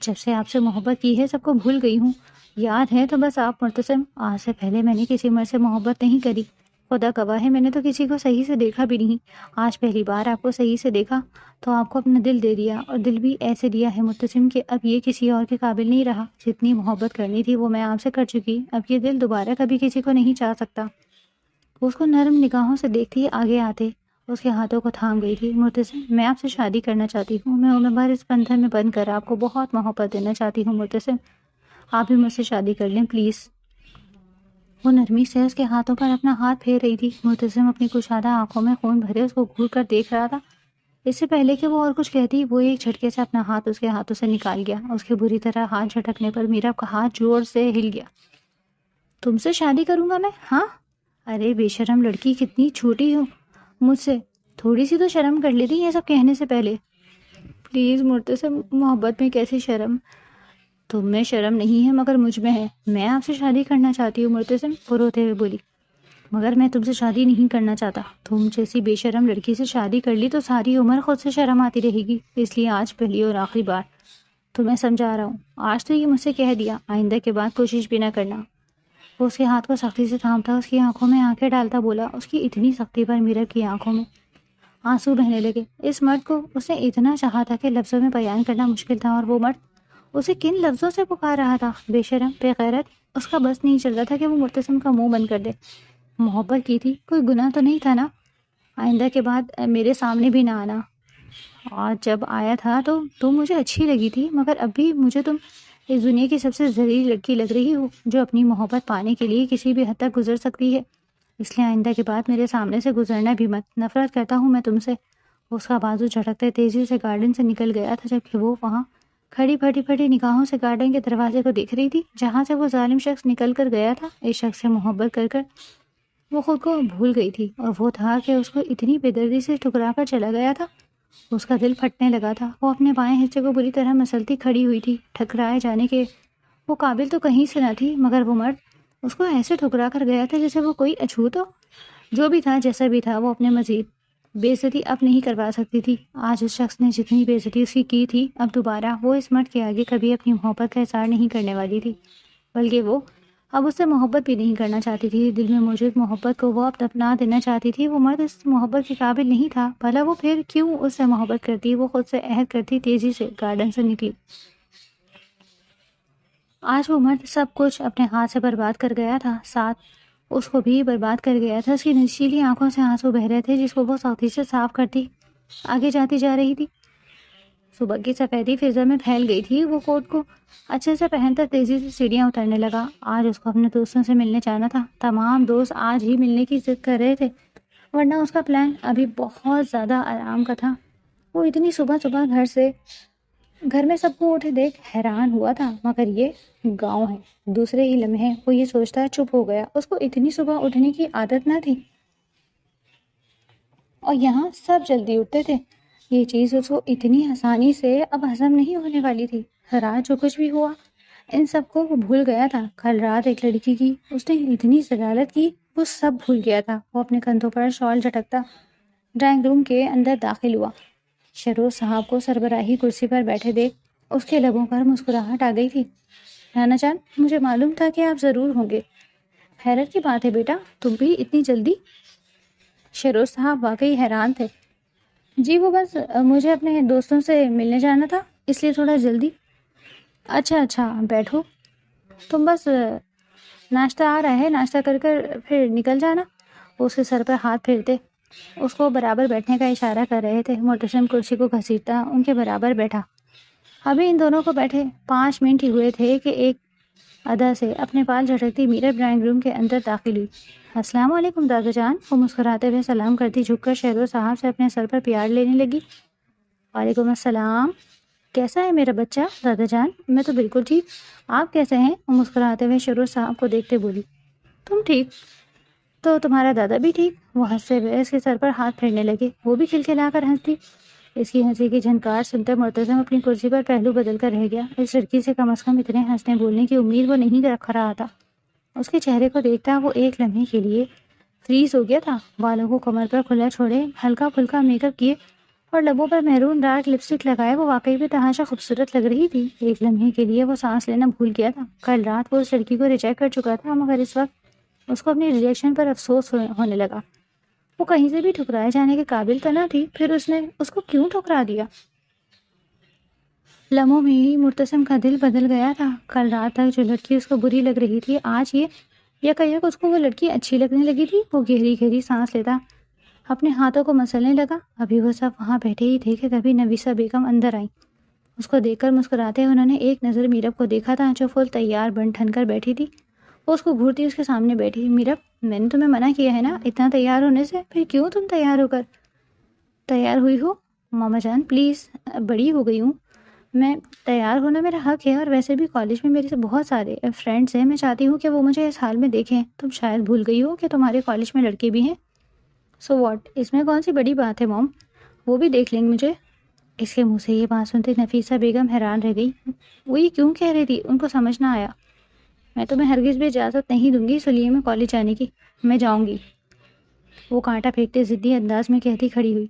جب سے آپ سے محبت کی ہے سب کو بھول گئی ہوں، یاد ہے تو بس آپ مرتسم۔ آج سے پہلے میں نے کسی مرد سے محبت نہیں کری، خدا گواہ ہے میں نے تو کسی کو صحیح سے دیکھا بھی نہیں۔ آج پہلی بار آپ کو صحیح سے دیکھا تو آپ کو اپنا دل دے دیا، اور دل بھی ایسے دیا ہے مرتسم کہ اب یہ کسی اور کے قابل نہیں رہا۔ جتنی محبت کرنی تھی وہ میں آپ سے کر چکی، اب یہ دل دوبارہ کبھی کسی کو نہیں چاہ سکتا۔ وہ اس کو نرم نگاہوں سے دیکھتی آگے آتے اس کے ہاتھوں کو تھام گئی تھی۔ مرتسم، میں آپ سے شادی کرنا چاہتی ہوں، میں عمر بھر اس بندھن میں بند کر آپ کو بہت محبت دینا چاہتی ہوں مرتسم، آپ بھی مجھ سے شادی کر لیں پلیز۔ وہ نرمی سے اس کے ہاتھوں پر اپنا ہاتھ پھیر رہی تھی۔ مرتسم اپنی کشادہ آنکھوں میں خون بھرے اس کو گھور کر دیکھ رہا تھا۔ اس سے پہلے کہ وہ اور کچھ کہتی وہ ایک جھٹکے سے اپنا ہاتھ اس کے ہاتھوں سے نکال گیا۔ اس کے بری طرح ہاتھ جھٹکنے پر میرب کا ہاتھ زور سے ہل گیا۔ تم سے شادی کروں گا میں؟ ہاں؟ ارے بے شرم لڑکی، کتنی چھوٹی ہو مجھ سے، تھوڑی سی تو شرم کر لیتی یہ سب کہنے سے پہلے۔ پلیز مرتسم، محبت میں کیسی شرم؟ تم میں شرم نہیں ہے مگر مجھ میں ہے۔ میں آپ سے شادی کرنا چاہتی ہوں مرتسم، وہ روتے ہوئے بولی، مگر میں تم سے شادی نہیں کرنا چاہتا۔ تم جیسی بے شرم لڑکی سے شادی کر لی تو ساری عمر خود سے شرم آتی رہے گی، اس لیے آج پہلی اور آخری بار تمہیں سمجھا رہا ہوں۔ آج تو یہ مجھ سے کہہ دیا، آئندہ کے بعد کوشش بھی نہ کرنا۔ وہ اس کے ہاتھ کو سختی سے تھامتا اس کی آنکھوں میں آنکھیں ڈالتا بولا۔ اس کی اتنی سختی پر میرب کی آنکھوں میں آنسو بہنے لگے۔ اس مرد کو اس نے اتنا چاہا تھا کہ لفظوں میں بیان کرنا مشکل تھا، اور وہ مرد اسے کن لفظوں سے پکار رہا تھا، بے شرم، بے غیرت۔ اس کا بس نہیں چل رہا تھا کہ وہ مرتسم کا منہ بند کر دے۔ محبت کی تھی، کوئی گناہ تو نہیں تھا نا؟ آئندہ کے بعد میرے سامنے بھی نہ آنا۔ اور جب آیا تھا تو تم مجھے اچھی لگی تھی، مگر اب بھی مجھے تم اس دنیا کی سب سے ذلیل لڑکی لگ رہی ہو جو اپنی محبت پانے کے لیے کسی بھی حد تک گزر سکتی ہے، اس لیے آئندہ کے بعد میرے سامنے سے گزرنا بھی مت۔ نفرت کرتا ہوں میں تم سے۔ اس کا بازو جھٹکتے تیزی سے گارڈن سے نکل گیا تھا، جبکہ وہ وہاں کھڑی پھٹی پھٹی نگاہوں سے گارڈن کے دروازے کو دیکھ رہی تھی جہاں سے وہ ظالم شخص نکل کر گیا تھا۔ اس شخص سے محبت کر کر وہ خود کو بھول گئی تھی، اور وہ تھا کہ اس کو اتنی بے دردی سے ٹھکرا کر چلا گیا تھا۔ اس کا دل پھٹنے لگا تھا، وہ اپنے بائیں حصے کو بری طرح مسلتی کھڑی ہوئی تھی۔ ٹھکرائے جانے کے وہ قابل تو کہیں سے نہ تھی، مگر وہ مرد اس کو ایسے ٹھکرا کر گیا تھا جیسے وہ کوئی اچھوت ہو۔ جو بھی تھا جیسا بھی تھا، وہ اپنے مزید بے عزتی اب نہیں کروا سکتی تھی۔ آج اس شخص نے جتنی بے عزتی اس کی تھی، اب دوبارہ وہ اس مرد کے آگے کبھی اپنی محبت کا اظہار نہیں کرنے والی تھی، بلکہ وہ اب اس سے محبت بھی نہیں کرنا چاہتی تھی۔ دل میں موجود محبت کو وہ اب دفنا دینا چاہتی تھی۔ وہ مرد اس محبت کے قابل نہیں تھا، بھلا وہ پھر کیوں اس سے محبت کرتی؟ وہ خود سے عہد کرتی تیزی سے گارڈن سے نکلی۔ آج وہ مرد سب کچھ اپنے ہاتھ سے برباد کر گیا تھا، ساتھ اس کو بھی برباد کر گیا تھا۔ اس کی نشیلی آنکھوں سے آنسو بہ رہے تھے جس کو وہ سختی سے صاف کرتی آگے جاتی جا رہی تھی۔ صبح کی سفیدی فضا میں پھیل گئی تھی۔ وہ کوٹ کو اچھے سے پہنتا تیزی سے سیڑھیاں اترنے لگا۔ آج اس کو اپنے دوستوں سے ملنے جانا تھا۔ تمام دوست آج ہی ملنے کی ضد کر رہے تھے، ورنہ اس کا پلان ابھی بہت زیادہ آرام کا تھا۔ وہ اتنی صبح صبح گھر میں سب کو اٹھے دیکھ حیران ہوا تھا، مگر یہ گاؤں ہے۔ دوسرے ہی لمحے وہ یہ سوچتا چپ ہو گیا۔ اس کو اتنی صبح اٹھنے کی عادت نہ تھی، اور یہاں سب جلدی اٹھتے تھے۔ یہ چیز اس کو اتنی آسانی سے اب ہضم نہیں ہونے والی تھی۔ رات جو کچھ بھی ہوا ان سب کو وہ بھول گیا تھا۔ کل رات ایک لڑکی کی اس نے اتنی ضلالت کی، وہ سب بھول گیا تھا۔ وہ اپنے کندھوں پر شال جھٹکتا ڈرائنگ روم کے اندر داخل ہوا۔ شروع صاحب کو سربراہی کرسی پر بیٹھے دیکھ اس کے لبوں پر مسکراہٹ آ گئی تھی۔ رانا جان، مجھے معلوم تھا کہ آپ ضرور ہوں گے۔ حیرت کی بات ہے بیٹا، تم بھی اتنی جلدی؟ شیروز صاحب واقعی حیران تھے۔ جی وہ بس مجھے اپنے دوستوں سے ملنے جانا تھا، اس لیے تھوڑا جلدی۔ اچھا بیٹھو، تم بس ناشتہ آ رہا ہے، ناشتہ کر کر پھر نکل جانا۔ وہ اس کے سر پر ہاتھ پھیرتے اس کو برابر بیٹھنے کا اشارہ کر رہے تھے۔ معتصم کرسی کو گھسیٹتا ان کے برابر بیٹھا۔ ابھی ان دونوں کو بیٹھے 5 منٹ ہی ہوئے تھے کہ ایک ادا سے اپنے بال جھٹکتی میرا ڈرائنگ روم کے اندر داخل ہوئی۔ السلام علیکم دادا جان، وہ مسکراتے ہوئے سلام کرتی جھک کر شہروز صاحب سے اپنے سر پر پیار لینے لگی۔ وعلیکم السلام، کیسا ہے میرا بچہ؟ دادا جان میں تو بالکل ٹھیک، آپ کیسے ہیں؟ وہ مسکراتے ہوئے شیروز صاحب کو دیکھتے بولی۔ تم ٹھیک تو تمہارا دادا بھی ٹھیک؟ وہ ہنستے ہوئے اس کے سر پر ہاتھ پھیرنے لگے۔ وہ بھی کھلکھلا کر ہنستی۔ اس کی ہنسی کی جھنکار سنتے معتصم اپنی کرسی پر پہلو بدل کر رہ گیا۔ اس لڑکی سے کم از کم اتنے ہنسنے بولنے کی امید وہ نہیں رکھ رہا تھا۔ اس کے چہرے کو دیکھتا وہ ایک لمحے کے لیے فریز ہو گیا تھا۔ بالوں کو کمر پر کھلا چھوڑے، ہلکا پھلکا میک اپ کیے اور لبوں پر میرون ڈارک لپسٹک لگائے وہ واقعی بھی تحاشا خوبصورت لگ رہی تھی۔ ایک لمحے کے لیے وہ سانس لینا بھول گیا تھا۔ کل رات وہ اس لڑکی کو ریجیکٹ کر چکا تھا، مگر اس وقت اس کو اپنی ریجیکشن پر افسوس ہونے لگا۔ وہ کہیں سے بھی ٹھکرائے جانے کے قابل تو نہ تھی، پھر اس نے اس کو کیوں ٹھکرا دیا؟ لمحوں میں ہی معتصم کا دل بدل گیا تھا۔ کل رات تک جو لڑکی اس کو بری لگ رہی تھی، آج یہ یکایک اس کو وہ لڑکی اچھی لگنے لگی تھی۔ وہ گہری گہری سانس لیتا اپنے ہاتھوں کو مسلنے لگا۔ ابھی وہ سب وہاں بیٹھے ہی تھے کہ تبھی نفیسہ بیگم اندر آئیں۔ اس کو دیکھ کر مسکراتے انہوں نے ایک نظر میرب کو دیکھا تھا جو فل تیار بن ٹھن کر بیٹھی تھی۔ وہ اس کو گھورتی اس کے سامنے بیٹھی۔ میرب میں نے تمہیں منع کیا ہے نا اتنا تیار ہونے سے، پھر کیوں تم تیار ہوئی ہو؟ ماما جان پلیز، بڑی ہو گئی ہوں میں، تیار ہونا میرا حق ہے، اور ویسے بھی کالج میں میرے سے بہت سارے فرینڈس ہیں، میں چاہتی ہوں کہ وہ مجھے اس حال میں دیکھیں۔ تم شاید بھول گئی ہو کہ تمہارے کالج میں لڑکے بھی ہیں۔ سو واٹ، اس میں کون سی بڑی بات ہے موم، وہ بھی دیکھ لیں گے مجھے۔ اس کے منہ سے یہ بات سنتے نفیسہ بیگم حیران رہ گئی۔ وہ یہ کیوں کہہ رہی تھی؟ ان کو سمجھ نہ آیا۔ میں تمہیں ہرگز بھی اجازت نہیں دوں گی سلیے میں کالج جانے کی، میں جاؤں گی، وہ کانٹا پھینکتے ضدی انداز میں کہتی کھڑی ہوئی۔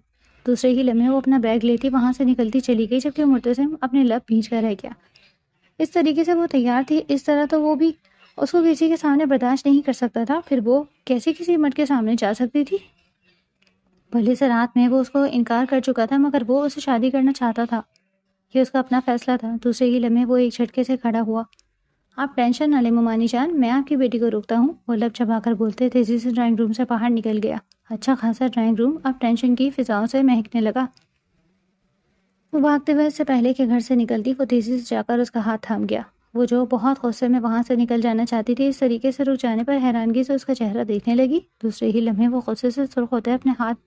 دوسرے ہی لمحے وہ اپنا بیگ لیتی وہاں سے نکلتی چلی گئی، جبکہ معتصم اپنے لب بھینچ کر رہ گیا۔ اس طریقے سے وہ تیار تھی، اس طرح تو وہ بھی اس کو کسی کے سامنے برداشت نہیں کر سکتا تھا، پھر وہ کیسے کسی مرد کے سامنے جا سکتی تھی؟ بھلے سے رات میں وہ اس کو انکار کر چکا تھا، مگر وہ اسے شادی کرنا چاہتا تھا، یہ اس کا اپنا فیصلہ تھا۔ دوسرے ہی لمحے وہ ایک جھٹکے سے کھڑا ہوا۔ آپ ٹینشن نہ لیں ممانی جان، میں آپ کی بیٹی کو روکتا ہوں، وہ لب چبا کر بولتے تیزی سے ڈرائنگ روم سے باہر نکل گیا۔ اچھا خاصا ڈرائنگ روم اب ٹینشن کی فضاؤں سے مہکنے لگا۔ وہ بھاگتے ہوئے اس سے پہلے کہ گھر سے نکلتی وہ تیزی سے جا کر اس کا ہاتھ تھام گیا۔ وہ جو بہت غصے میں وہاں سے نکل جانا چاہتی تھی، اس طریقے سے رک جانے پر حیرانگی سے اس کا چہرہ دیکھنے لگی۔ دوسرے ہی لمحے وہ غصے سے سرخ ہوتے اپنے ہاتھ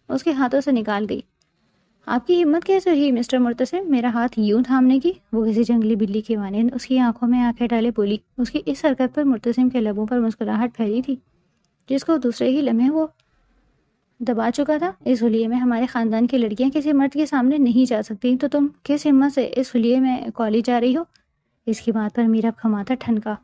اس کے ہاتھوں سے نکال گئی۔ آپ کی ہمت کیسے ہوئی مسٹر معتصم میرا ہاتھ یوں تھامنے کی؟ وہ کسی جنگلی بلی کے مانند اس کی آنکھوں میں آنکھیں ڈالے بولی۔ اس کی اس حرکت پر معتصم کے لبوں پر مسکراہٹ پھیلی تھی، جس کو دوسرے ہی لمحے وہ دبا چکا تھا۔ اس حلیے میں ہمارے خاندان کی لڑکیاں کسی مرد کے سامنے نہیں جا سکتی، تو تم کس ہمت سے اس حلیے میں کالج جا رہی ہو؟ اس کی بات پر میرا کھماتا ٹھنکا۔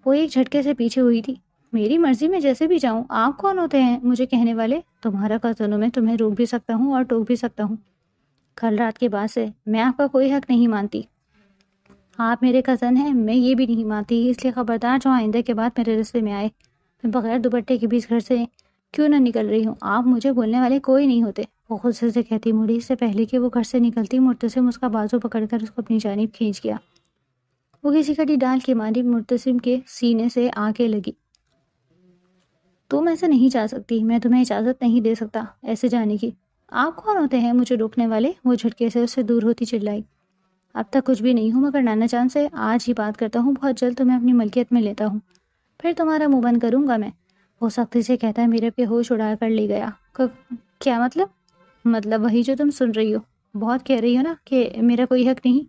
وہ ایک جھٹکے سے پیچھے ہوئی تھی۔ میری مرضی میں جیسے بھی جاؤں، آپ کون ہوتے ہیں مجھے کہنے والے؟ تمہارا کزن ہوں میں، تمہیں روک بھی سکتا ہوں اور ٹوک بھی سکتا ہوں۔ کل رات کے بعد سے میں آپ کا کوئی حق نہیں مانتی۔ آپ میرے کزن ہیں، میں یہ بھی نہیں مانتی، اس لیے خبردار جو آئندہ کے بعد میرے رستے میں آئے، میں بغیر دوپٹے کے بیچ گھر سے کیوں نہ نکل رہی ہوں، آپ مجھے بولنے والے کوئی نہیں ہوتے، وہ غصے سے کہتی مڑی۔ اس سے پہلے کہ وہ گھر سے نکلتی معتصم اس کا بازو پکڑ کر اس کو اپنی جانب کھینچ گیا۔ وہ کسی کٹی ڈال کی مانند معتصم کے سینے سے آ کے لگی۔ تم ایسے نہیں جا سکتی، میں تمہیں اجازت نہیں دے سکتا ایسے جانے کی۔ آپ کون ہوتے ہیں مجھے روکنے والے؟ وہ جھٹکے سے اس سے دور ہوتی چلائی۔ اب تک کچھ بھی نہیں ہوں، مگر نانا جان سے آج ہی بات کرتا ہوں، بہت جلد تمہیں اپنی ملکیت میں لیتا ہوں، پھر تمہارا منہ بند کروں گا میں، وہ سختی سے کہتا ہے میرے پہ ہوش اڑا کر لے گیا۔ کیا مطلب وہی جو تم سن رہی ہو، بہت کہہ رہی ہو نا کہ میرا کوئی حق نہیں،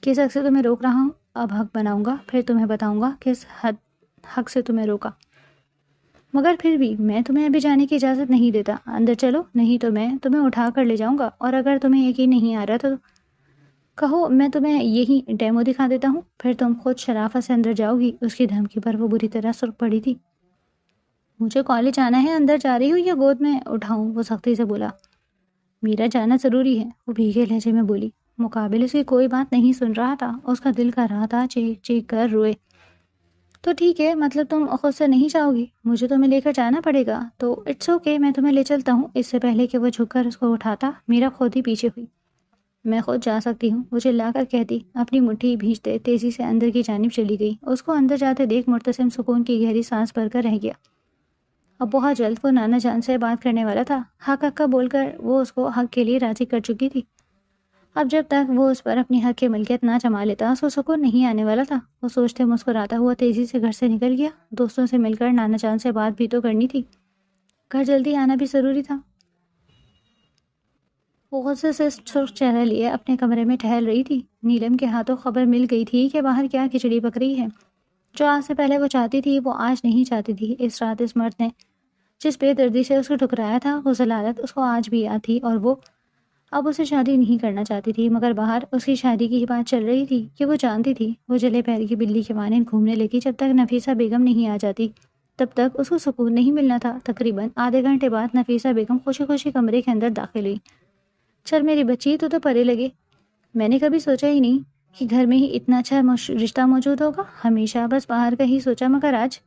کس حق سے تمہیں روک رہا ہوں؟ اب حق بناؤں گا، پھر تمہیں بتاؤں گا کس حق سے تمہیں روکا، مگر پھر بھی میں تمہیں ابھی جانے کی اجازت نہیں دیتا، اندر چلو، نہیں تو میں تمہیں اٹھا کر لے جاؤں گا، اور اگر تمہیں یقین نہیں آ رہا تو کہو میں تمہیں یہی ڈیمو دکھا دیتا ہوں، پھر تم خود شرافت سے اندر جاؤ گی۔ اس کی دھمکی پر وہ بری طرح سرخ پڑی تھی۔ مجھے کالج جانا ہے، اندر جا رہی ہوں یا گود میں اٹھاؤں؟ وہ سختی سے بولا۔ میرا جانا ضروری ہے، وہ بھیگے لہجے میں بولی۔ مقابل اس کی کوئی بات نہیں سن رہا تھا، اس کا دل کر رہا تھا چیخ چیخ کر روئے۔ تو ٹھیک ہے، مطلب تم خود سے نہیں جاؤ گی؟ مجھے تمہیں لے کر جانا پڑے گا تو اٹس اوکے، میں تمہیں لے چلتا ہوں۔ اس سے پہلے کہ وہ جھک کر اس کو اٹھاتا، میرا خود ہی پیچھے ہوئی۔ میں خود جا سکتی ہوں، مجھے لا کر کہتی۔ اپنی مٹھی بھینچتے تیزی سے اندر کی جانب چلی گئی۔ اس کو اندر جاتے دیکھ معتصم سکون کی گہری سانس بھر کر رہ گیا۔ اب بہت جلد وہ نانا جان سے بات کرنے والا تھا۔ حق حق کا بول کر وہ اس کو حق کے لیے راضی کر چکی تھی۔ اب جب تک وہ اس پر اپنی حق کی ملکیت نہ جما لیتا، اس کو سکون نہیں آنے والا تھا۔ وہ سوچتے مسکراتا ہوا تیزی سے گھر سے نکل گیا۔ دوستوں سے مل کر نانا جان سے بات بھی تو کرنی تھی، گھر جلدی آنا بھی ضروری تھا۔ وہ غصے سے سرخ چہرہ لیے اپنے کمرے میں ٹہل رہی تھی۔ نیلم کے ہاتھوں خبر مل گئی تھی کہ باہر کیا کھچڑی پک رہی ہے۔ جو آج سے پہلے وہ چاہتی تھی وہ آج نہیں چاہتی تھی۔ اس رات اس مرد نے جس بے دردی سے اس کو ٹھکرایا تھا، وہ ضلالت اس کو آج بھی یاد تھی، اور وہ اب اسے شادی نہیں کرنا چاہتی تھی۔ مگر باہر اس کی شادی کی ہی بات چل رہی تھی کہ وہ جانتی تھی وہ جلے پیر کی بلی کے مانند گھومنے لگی۔ جب تک نفیسہ بیگم نہیں آ جاتی تب تک اس کو سکون نہیں ملنا تھا۔ تقریباً آدھے گھنٹے بعد نفیسہ بیگم خوشی خوشی کمرے کے اندر داخل ہوئی۔ چل میری بچی، تو پرے لگے۔ میں نے کبھی سوچا ہی نہیں کہ گھر میں ہی اتنا اچھا رشتہ موجود ہوگا، ہمیشہ بس باہر کا ہی سوچا، مگر آج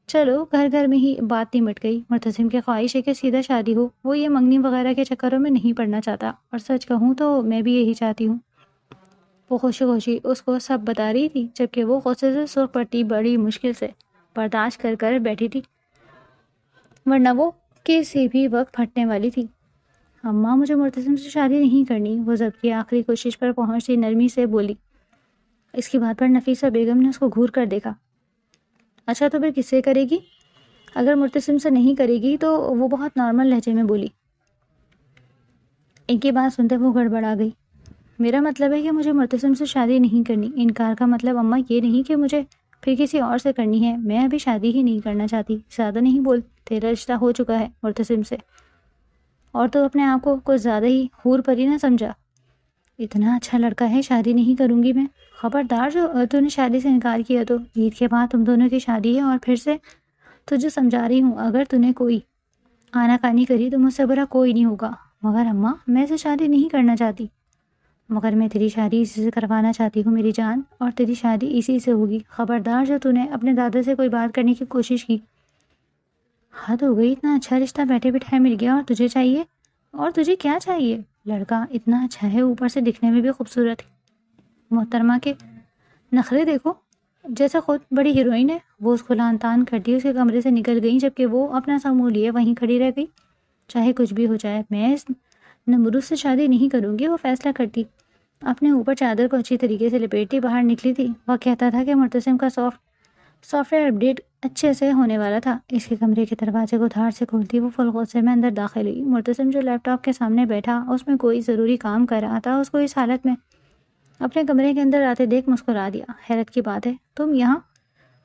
چلو گھر گھر میں ہی بات نمٹ گئی۔ معتصم کی خواہش ہے کہ سیدھا شادی ہو، وہ یہ منگنی وغیرہ کے چکروں میں نہیں پڑنا چاہتا، اور سچ کہوں تو میں بھی یہی چاہتی ہوں۔ وہ خوشی خوشی اس کو سب بتا رہی تھی، جبکہ وہ غصے سے سرخ پٹی بڑی مشکل سے برداشت کر کر بیٹھی تھی، ورنہ وہ کسی بھی وقت پھٹنے والی تھی۔ اماں، مجھے معتصم سے شادی نہیں کرنی، وہ ضبط کی آخری کوشش پر پہنچتی نرمی سے بولی۔ اس کی بات پر نفیسہ بیگم نے اس کو گھور کر دیکھا۔ اچھا تو پھر کس سے کرے گی؟ اگر معتصم سے نہیں کرے گی تو وہ بہت نارمل لہجے میں بولی۔ ان کی بات سنتے وہ گڑبڑا گئی۔ میرا مطلب ہے کہ مجھے معتصم سے شادی نہیں کرنی۔ انکار کا مطلب اماں یہ نہیں کہ مجھے پھر کسی اور سے کرنی ہے، میں ابھی شادی ہی نہیں کرنا چاہتی۔ زیادہ نہیں بول، تیرا رشتہ ہو چکا ہے معتصم سے، اور تو اپنے آپ کو کچھ زیادہ ہی حور پری نہ سمجھا۔ اتنا اچھا لڑکا ہے، شادی نہیں کروں گی میں۔ خبردار، جو تو نے شادی سے انکار کیا تو عید کے بعد تم دونوں کی شادی ہے، اور پھر سے تجھے سمجھا رہی ہوں، اگر تو نے کوئی آناکانی کری تو مجھ سے برا کوئی نہیں ہوگا۔ مگر اماں، میں سے شادی نہیں کرنا چاہتی۔ مگر میں تیری شادی اسی سے کروانا چاہتی ہوں میری جان، اور تیری شادی اسی سے ہوگی۔ خبردار، جو تو نے اپنے دادا سے کوئی بات کرنے کی کوشش کی۔ حد ہو گئی، اتنا اچھا رشتہ بیٹھے بٹھائے مل گیا، اور تجھے چاہیے؟ اور تجھے کیا چاہیے؟ لڑکا اتنا اچھا ہے، اوپر سے دکھنے میں بھی خوبصورت ہے۔ محترمہ کے نخرے دیکھو، جیسے خود بڑی ہیروئن ہے۔ وہ اس کو لان تان کرتی اس کے کمرے سے نکل گئی، جبکہ وہ اپنا سا منہ لیے وہیں کھڑی رہ گئی۔ چاہے کچھ بھی ہو جائے، میں اس نمرود سے شادی نہیں کروں گی، وہ فیصلہ کرتی۔ اپنے اوپر چادر کو اچھی طریقے سے لپیٹتی باہر نکلی تھی۔ وہ کہتا تھا کہ معتصم کا سافٹ ویئر اپڈیٹ اچھے سے ہونے والا تھا۔ اس کے کمرے کے دروازے کو دھاڑ سے کھولتی وہ فل غصے میں اندر داخل ہوئی۔ معتصم جو لیپ ٹاپ کے سامنے بیٹھا اس میں کوئی ضروری کام کر رہا تھا، اس کو اس حالت میں اپنے کمرے کے اندر آتے دیکھ مسکرا دیا۔ حیرت کی بات ہے، تم یہاں؟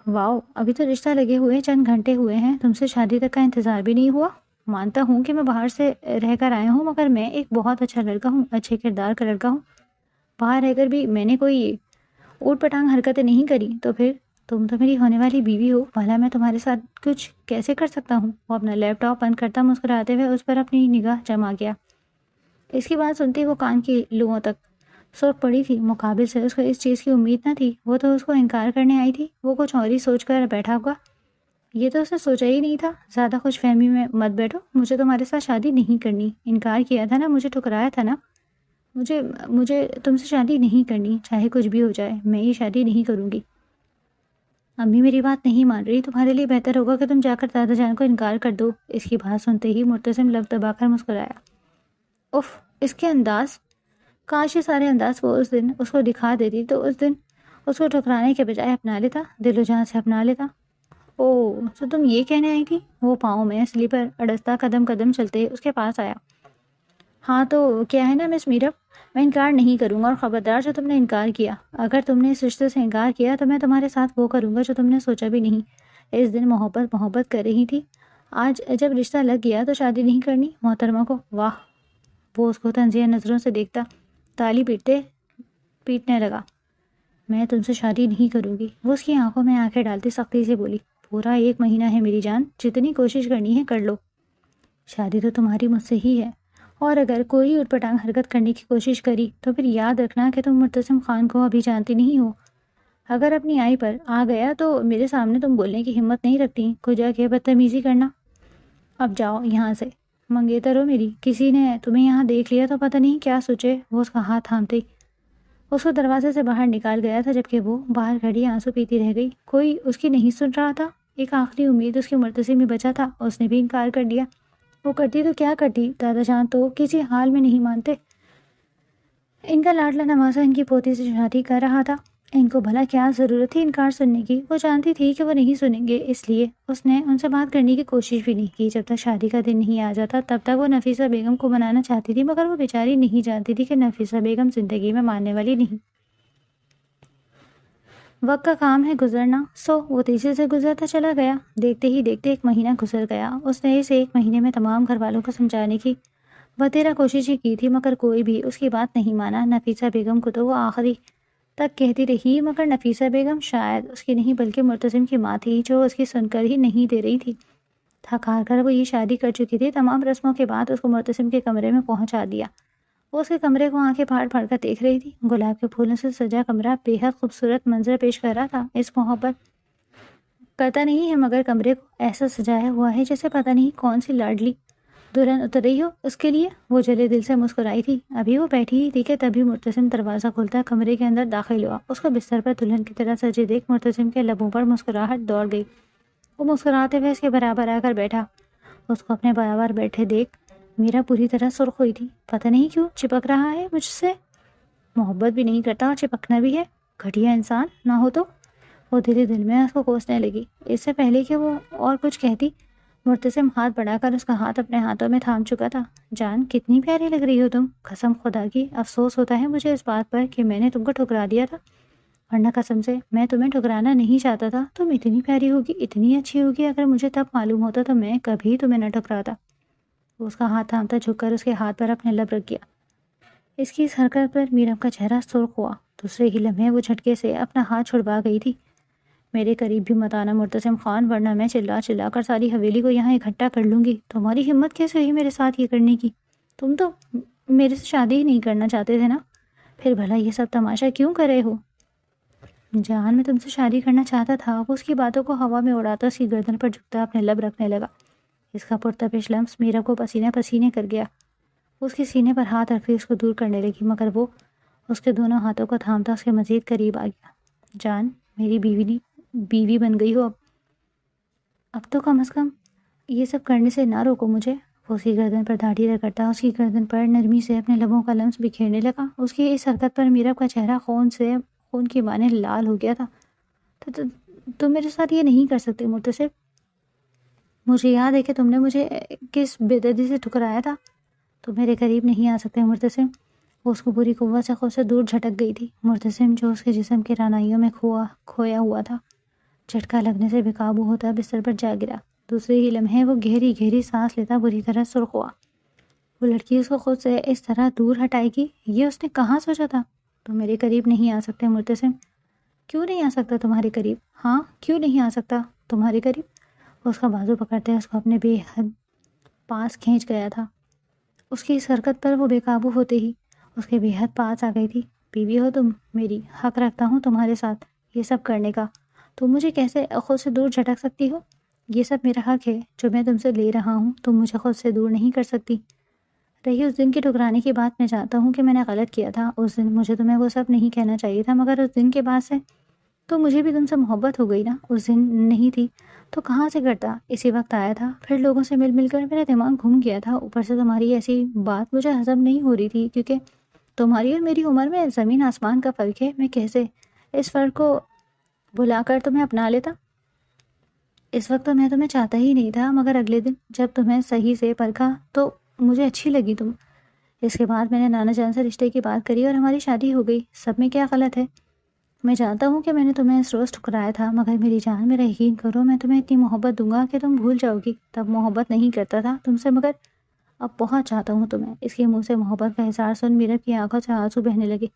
واؤ، ابھی تو رشتہ لگے ہوئے چند گھنٹے ہوئے ہیں، تم سے شادی تک کا انتظار بھی نہیں ہوا؟ مانتا ہوں کہ میں باہر سے رہ کر آیا ہوں، مگر میں ایک بہت اچھا لڑکا ہوں، اچھے کردار کا لڑکا ہوں۔ باہر رہ کر بھی میں نے کوئی اوٹ پٹانگ حرکتیں نہیں کری، تو پھر تم تو میری ہونے والی بیوی ہو، بھلا میں تمہارے ساتھ کچھ کیسے کر سکتا ہوں؟ وہ اپنا لیپ ٹاپ بند کرتا مسکراتے ہوئے اس پر اپنی نگاہ جما گیا۔ اس کی بات سنتی وہ کان کی لوؤں تک سرخ پڑی تھی۔ مقابل سے اس کو اس چیز کی امید نہ تھی، وہ تو اس کو انکار کرنے آئی تھی۔ وہ کچھ اور ہی سوچ کر بیٹھا ہوگا، یہ تو اس نے سوچا ہی نہیں تھا۔ زیادہ خوش فہمی میں مت بیٹھو، مجھے تمہارے ساتھ شادی نہیں کرنی۔ انکار کیا تھا نا، مجھے ٹھکرایا تھا نا، مجھے تم سے شادی نہیں کرنی، چاہے کچھ بھی ہو جائے، میں یہ شادی نہیں کروں گی۔ امی میری بات نہیں مان رہی، تمہارے لیے بہتر ہوگا کہ تم جا کر دادا جان کو انکار کر دو۔ اس کی بات سنتے ہی معتصم لب دبا کر مسکرایا۔ اف، اس کے انداز، کاش یہ سارے انداز وہ اس دن اس کو دکھا دیتی تو اس دن اس کو ٹھکرانے کے بجائے اپنا لیتا، دل و جان سے اپنا لیتا۔ او، تو تم یہ کہنے آئی تھی؟ وہ پاؤں میں سلیپر اڑستا قدم قدم چلتے اس کے پاس آیا۔ ہاں تو کیا ہے نا مس میرب، میں انکار نہیں کروں گا، اور خبردار جو تم نے انکار کیا، اگر تم نے اس رشتے سے انکار کیا تو میں تمہارے ساتھ وہ کروں گا جو تم نے سوچا بھی نہیں۔ اس دن محبت کر رہی تھی، آج جب رشتہ لگ گیا تو شادی نہیں کرنی؟ محترمہ کو واہ! وہ اس کو تنزیہ نظروں سے دیکھتا تالی پیٹنے لگا۔ میں تم سے شادی نہیں کروں گی، وہ اس کی آنکھوں میں آنکھیں ڈالتی سختی سے بولی۔ پورا 1 مہینہ ہے میری جان، جتنی کوشش کرنی ہے کر لو، شادی تو تمہاری مجھ سے ہی ہے، اور اگر کوئی اٹ پٹانگ حرکت کرنے کی کوشش کری تو پھر یاد رکھنا کہ تم معتصم خان کو ابھی جانتی نہیں ہو، اگر اپنی آئی پر آ گیا تو میرے سامنے تم بولنے کی ہمت نہیں رکھتی، کھجا کے بدتمیزی کرنا۔ اب جاؤ یہاں سے، منگیتر ہو میری، کسی نے تمہیں یہاں دیکھ لیا تو پتہ نہیں کیا سوچے۔ وہ اس کا ہاتھ تھامتے اس کو دروازے سے باہر نکال گیا تھا، جبکہ وہ باہر کھڑی آنسو پیتی رہ گئی۔ کوئی اس کی نہیں سن رہا تھا۔ ایک آخری امید اس کے مرتسم میں بچا تھا، اس نے بھی انکار کر دیا۔ وہ کرتی تو کیا کرتی، دادا جان تو کسی حال میں نہیں مانتے۔ ان کا لاڈلا نوازا ان کی پوتی سے شادی کر رہا تھا، ان کو بھلا کیا ضرورت تھی انکار سننے کی۔ وہ جانتی تھی کہ وہ نہیں سنیں گے، اس لیے اس نے ان سے بات کرنے کی کوشش بھی نہیں کی۔ جب تک شادی کا دن نہیں آ جاتا تب تک وہ نفیسہ بیگم کو منانا چاہتی تھی، مگر وہ بیچاری نہیں جانتی تھی کہ نفیسہ بیگم زندگی میں ماننے والی نہیں۔ وقت کا کام ہے گزرنا، سو وہ تیزی سے گزرتا چلا گیا۔ دیکھتے ہی دیکھتے ایک مہینہ گزر گیا۔ اس نے اسے ایک مہینے میں تمام گھر والوں کو سمجھانے کی بتیرہ کوششیں کی تھی، مگر کوئی بھی اس کی بات نہیں مانا۔ نفیسہ بیگم کو تو وہ آخری تک کہتی رہی، مگر نفیسہ بیگم شاید اس کی نہیں بلکہ مرتسم کی ماں تھی، جو اس کی سن کر ہی نہیں دے رہی تھی۔ تھک ہار کر وہ یہ شادی کر چکی تھی۔ تمام رسموں کے بعد اس کو مرتسم کے کمرے میں پہنچا دیا۔ وہ اس کے کمرے کو آنکھیں پھاڑ پھاڑ کر دیکھ رہی تھی۔ گلاب کے پھولوں سے سجا کمرہ بے حد خوبصورت منظر پیش کر رہا تھا۔ اس محبت کرتا نہیں ہے، مگر کمرے کو ایسا سجایا ہوا ہے جیسے پتہ نہیں کون سی لاڈلی دلہن اتر رہی ہو اس کے لیے۔ وہ جلے دل سے مسکرائی تھی۔ ابھی وہ بیٹھی ہی تھی کہ تبھی مرتسم دروازہ کھولتا کمرے کے اندر داخل ہوا۔ اس کو بستر پر دلہن کی طرح سجے دیکھ مرتسم کے لبوں پر مسکراہٹ دوڑ گئی۔ وہ مسکراتے ہوئے اس کے برابر آ کر بیٹھا۔ اس کو اپنے برابر بیٹھے دیکھ میرا پوری طرح سرخ ہوئی تھی۔ پتہ نہیں کیوں چپک رہا ہے مجھ سے، محبت بھی نہیں کرتا اور چپکنا بھی ہے، گھٹیا انسان نہ ہو تو۔ وہ دل میں اس کو کوسنے لگی۔ اس سے پہلے کہ وہ اور کچھ کہتی، مرتسم ہاتھ بڑھا کر اس کا ہاتھ اپنے ہاتھوں میں تھام چکا تھا۔ جان کتنی پیاری لگ رہی ہو تم، قسم خدا کی افسوس ہوتا ہے مجھے اس بات پر کہ میں نے تم کو ٹھکرا دیا تھا، ورنہ قسم سے میں تمہیں ٹھکرانا نہیں چاہتا تھا۔ تم اتنی پیاری ہوگی، اتنی اچھی ہوگی، اگر مجھے تب معلوم ہوتا تو میں کبھی تمہیں نہ ٹھکراتا۔ وہ اس کا ہاتھ تھامتا جھک کر اس کے ہاتھ پر اپنے لب رکھ گیا۔ اس کی اس حرکت پر میرم کا چہرہ سرخ ہوا۔ دوسرے ہی لمحے وہ جھٹکے سے اپنا ہاتھ چھڑوا گئی تھی۔ میرے قریب بھی مت آنا مرتسم خان، ورنہ میں چلا چلا کر ساری حویلی کو یہاں اکٹھا کر لوں گی۔ تمہاری ہمت کیسے ہوئی میرے ساتھ یہ کرنے کی؟ تم تو میرے سے شادی ہی نہیں کرنا چاہتے تھے نا، پھر بھلا یہ سب تماشا کیوں کر رہے ہو؟ جان میں تم سے شادی کرنا چاہتا تھا۔ وہ اس کی باتوں کو ہوا میں اڑاتا اس کی گردن پر جھکتا اپنے لب رکھنے لگا۔ اس کا پرتپش لمس میرا کو پسینے پسینے کر گیا۔ اس کے سینے پر ہاتھ رکھ کے اس کو دور کرنے لگی، مگر وہ اس کے دونوں ہاتھوں کو تھامتا اس کے مزید قریب آ گیا۔ جان میری بیوی بن گئی ہو اب تو کم از کم یہ سب کرنے سے نہ روکو مجھے۔ وہ اس کی گردن پر داڑھی رگڑتا اس کی گردن پر نرمی سے اپنے لبوں کا لمس بکھیرنے لگا۔ اس کی اس حرکت پر میرا کا چہرہ خون کی مانند لال ہو گیا تھا۔ تم میرے ساتھ یہ نہیں کر سکتے مرتسم، مجھے یاد ہے کہ تم نے مجھے کس بے دردی سے ٹھکرایا تھا۔ تم میرے قریب نہیں آ سکتے مرتسم۔ وہ اس کو پوری قوت سے خود سے دور جھٹک گئی تھی۔ مرتسم جو اس کے جسم کے رانائیوں میں کھویا ہوا تھا، جھٹکا لگنے سے بے قابو ہوتا بستر پر جا گرا۔ دوسرے ہی لمحے وہ گہری گہری سانس لیتا بری طرح سرخ ہوا۔ وہ لڑکی اس کو خود سے اس طرح دور ہٹائے گی، یہ اس نے کہاں سوچا تھا؟ تم میرے قریب نہیں آ سکتے مرتسم۔ کیوں نہیں آ سکتا تمہارے قریب؟ ہاں کیوں نہیں آ سکتا تمہارے قریب؟ وہ اس کا بازو پکڑتے اس کو اپنے بے حد پاس کھینچ گیا تھا۔ اس کی اس حرکت پر وہ بے قابو ہوتے ہی اس کے بے حد پاس آ گئی تھی۔ بیوی ہو تم میری، حق رکھتا ہوں تمہارے ساتھ یہ سب کرنے کا۔ تم مجھے کیسے خود سے دور جھٹک سکتی ہو؟ یہ سب میرا حق ہے جو میں تم سے لے رہا ہوں، تم مجھے خود سے دور نہیں کر سکتی۔ رہی اس دن کی ٹھکرانے کی بات، میں جانتا ہوں کہ میں نے غلط کیا تھا اس دن، مجھے تمہیں وہ سب نہیں کہنا چاہیے تھا، مگر اس دن کے بعد سے تو مجھے بھی تم سے محبت ہو گئی نا۔ اس دن نہیں تھی تو کہاں سے کرتا، اسی وقت آیا تھا۔ پھر لوگوں سے مل کر میرا دماغ گھوم گیا تھا، اوپر سے تمہاری ایسی بات مجھے ہضم نہیں ہو رہی تھی، کیونکہ تمہاری اور میری عمر میں زمین آسمان کا فرق ہے۔ میں کیسے اس فرق کو بھلا کر تمہیں اپنا لیتا؟ اس وقت تو میں تمہیں چاہتا ہی نہیں تھا، مگر اگلے دن جب تمہیں صحیح سے پرکھا تو مجھے اچھی لگی تم۔ اس کے بعد میں نے نانا جان سے رشتے کی بات کری اور ہماری شادی ہو گئی۔ سب میں کیا غلط ہے؟ میں جانتا ہوں کہ میں نے تمہیں اس روز ٹھکرایا تھا، مگر میری جان میرا یقین کرو، میں تمہیں اتنی محبت دوں گا کہ تم بھول جاؤ گی۔ تب محبت نہیں کرتا تھا تم سے، مگر اب بہت چاہتا ہوں تمہیں۔ اس کے منہ سے محبت کا اظہار سن میرا کی آنکھوں سے آنسو بہنے لگے۔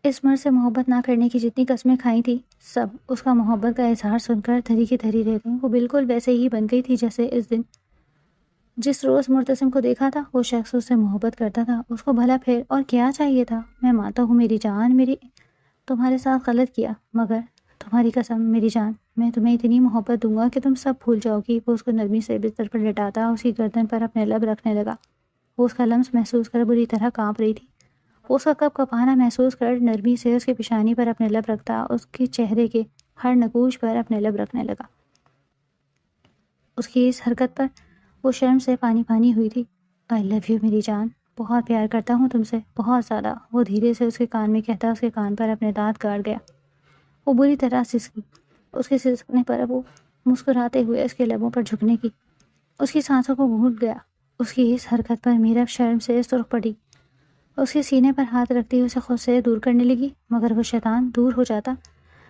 اس مرد سے محبت نہ کرنے کی جتنی قسمیں کھائی تھی، سب اس کا محبت کا اظہار سن کر دھری کی دھری رہ گئی۔ وہ بالکل ویسے ہی بن گئی تھی جیسے اس دن جس روز مرتسم کو دیکھا تھا۔ وہ شخص اس سے محبت کرتا تھا، اس کو بھلا پھر اور کیا چاہیے تھا؟ میں مانتا ہوں میری جان، تمہارے ساتھ غلط کیا، مگر تمہاری قسم میری جان، میں تمہیں اتنی محبت دوں گا کہ تم سب بھول جاؤ گی۔ وہ اس کو نرمی سے بستر پر لٹاتا، اس کی گردن پر اپنے لب رکھنے لگا۔ وہ اس کا لمس محسوس کر بری طرح کانپ رہی تھی۔ وہ اس کا کپ کپانا محسوس کر نرمی سے اس کی پیشانی پر اپنے لب رکھتا، اس کے چہرے کے ہر نگوش پر اپنے لب رکھنے لگا۔ اس کی اس حرکت پر وہ شرم سے پانی پانی ہوئی تھی۔ آئی لو یو میری جان، بہت پیار کرتا ہوں تم سے، بہت زیادہ، وہ دھیرے سے اس کے کان میں کہتا اس کے کان پر اپنے دانت گاڑ گیا۔ وہ بری طرح سسکی۔ اس کے سسکنے پر وہ مسکراتے ہوئے اس کے لبوں پر جھکنے کی، اس کی سانسوں کو گھونٹ گیا۔ اس کی اس حرکت پر میرب شرم سے سرخ پڑی۔ اس کے سینے پر ہاتھ رکھتی اسے خود سے دور کرنے لگی، مگر وہ شیطان دور ہو جاتا۔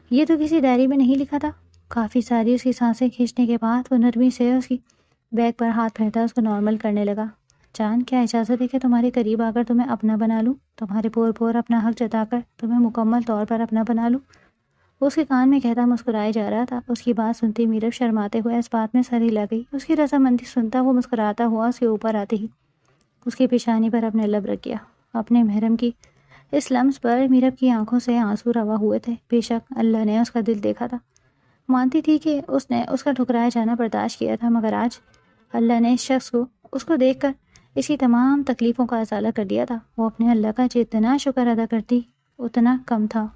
یہ تو کسی ڈائری میں نہیں لکھا تھا۔ کافی ساری اس کی سانسیں کھینچنے کے بعد وہ نرمی سے اس کی بیک پر ہاتھ پھیرتا اس کو نارمل کرنے لگا۔ جان، کیا اجازت ہے کہ تمہارے قریب آ کر تمہیں اپنا بنا لوں، تمہارے پور پور اپنا حق جتا کر تمہیں مکمل طور پر اپنا بنا لوں؟ وہ اس کے کان میں کہتا مسکرائے جا رہا تھا۔ اس کی بات سنتی میرب شرماتے ہوئے اس بات میں سر ہلا گئی۔ اس کی رضامندی سنتا وہ مسکراتا ہوا اس کے اوپر آتے ہی اس کی پیشانی پر اپنے لب رکھ گیا۔ اپنے محرم کی اس لمس پر میرب کی آنکھوں سے آنسو روا ہوئے تھے۔ بے شک اللہ نے اس کا دل دیکھا تھا، مانتی تھی کہ اس نے اس کا ٹھکرایا جانا برداشت کیا تھا، مگر آج اللہ نے اس شخص کو اس کو دیکھ کر اس کی تمام تکلیفوں کا ازالہ کر دیا تھا۔ وہ اپنے اللہ کا جتنا شکر ادا کرتی اتنا کم تھا۔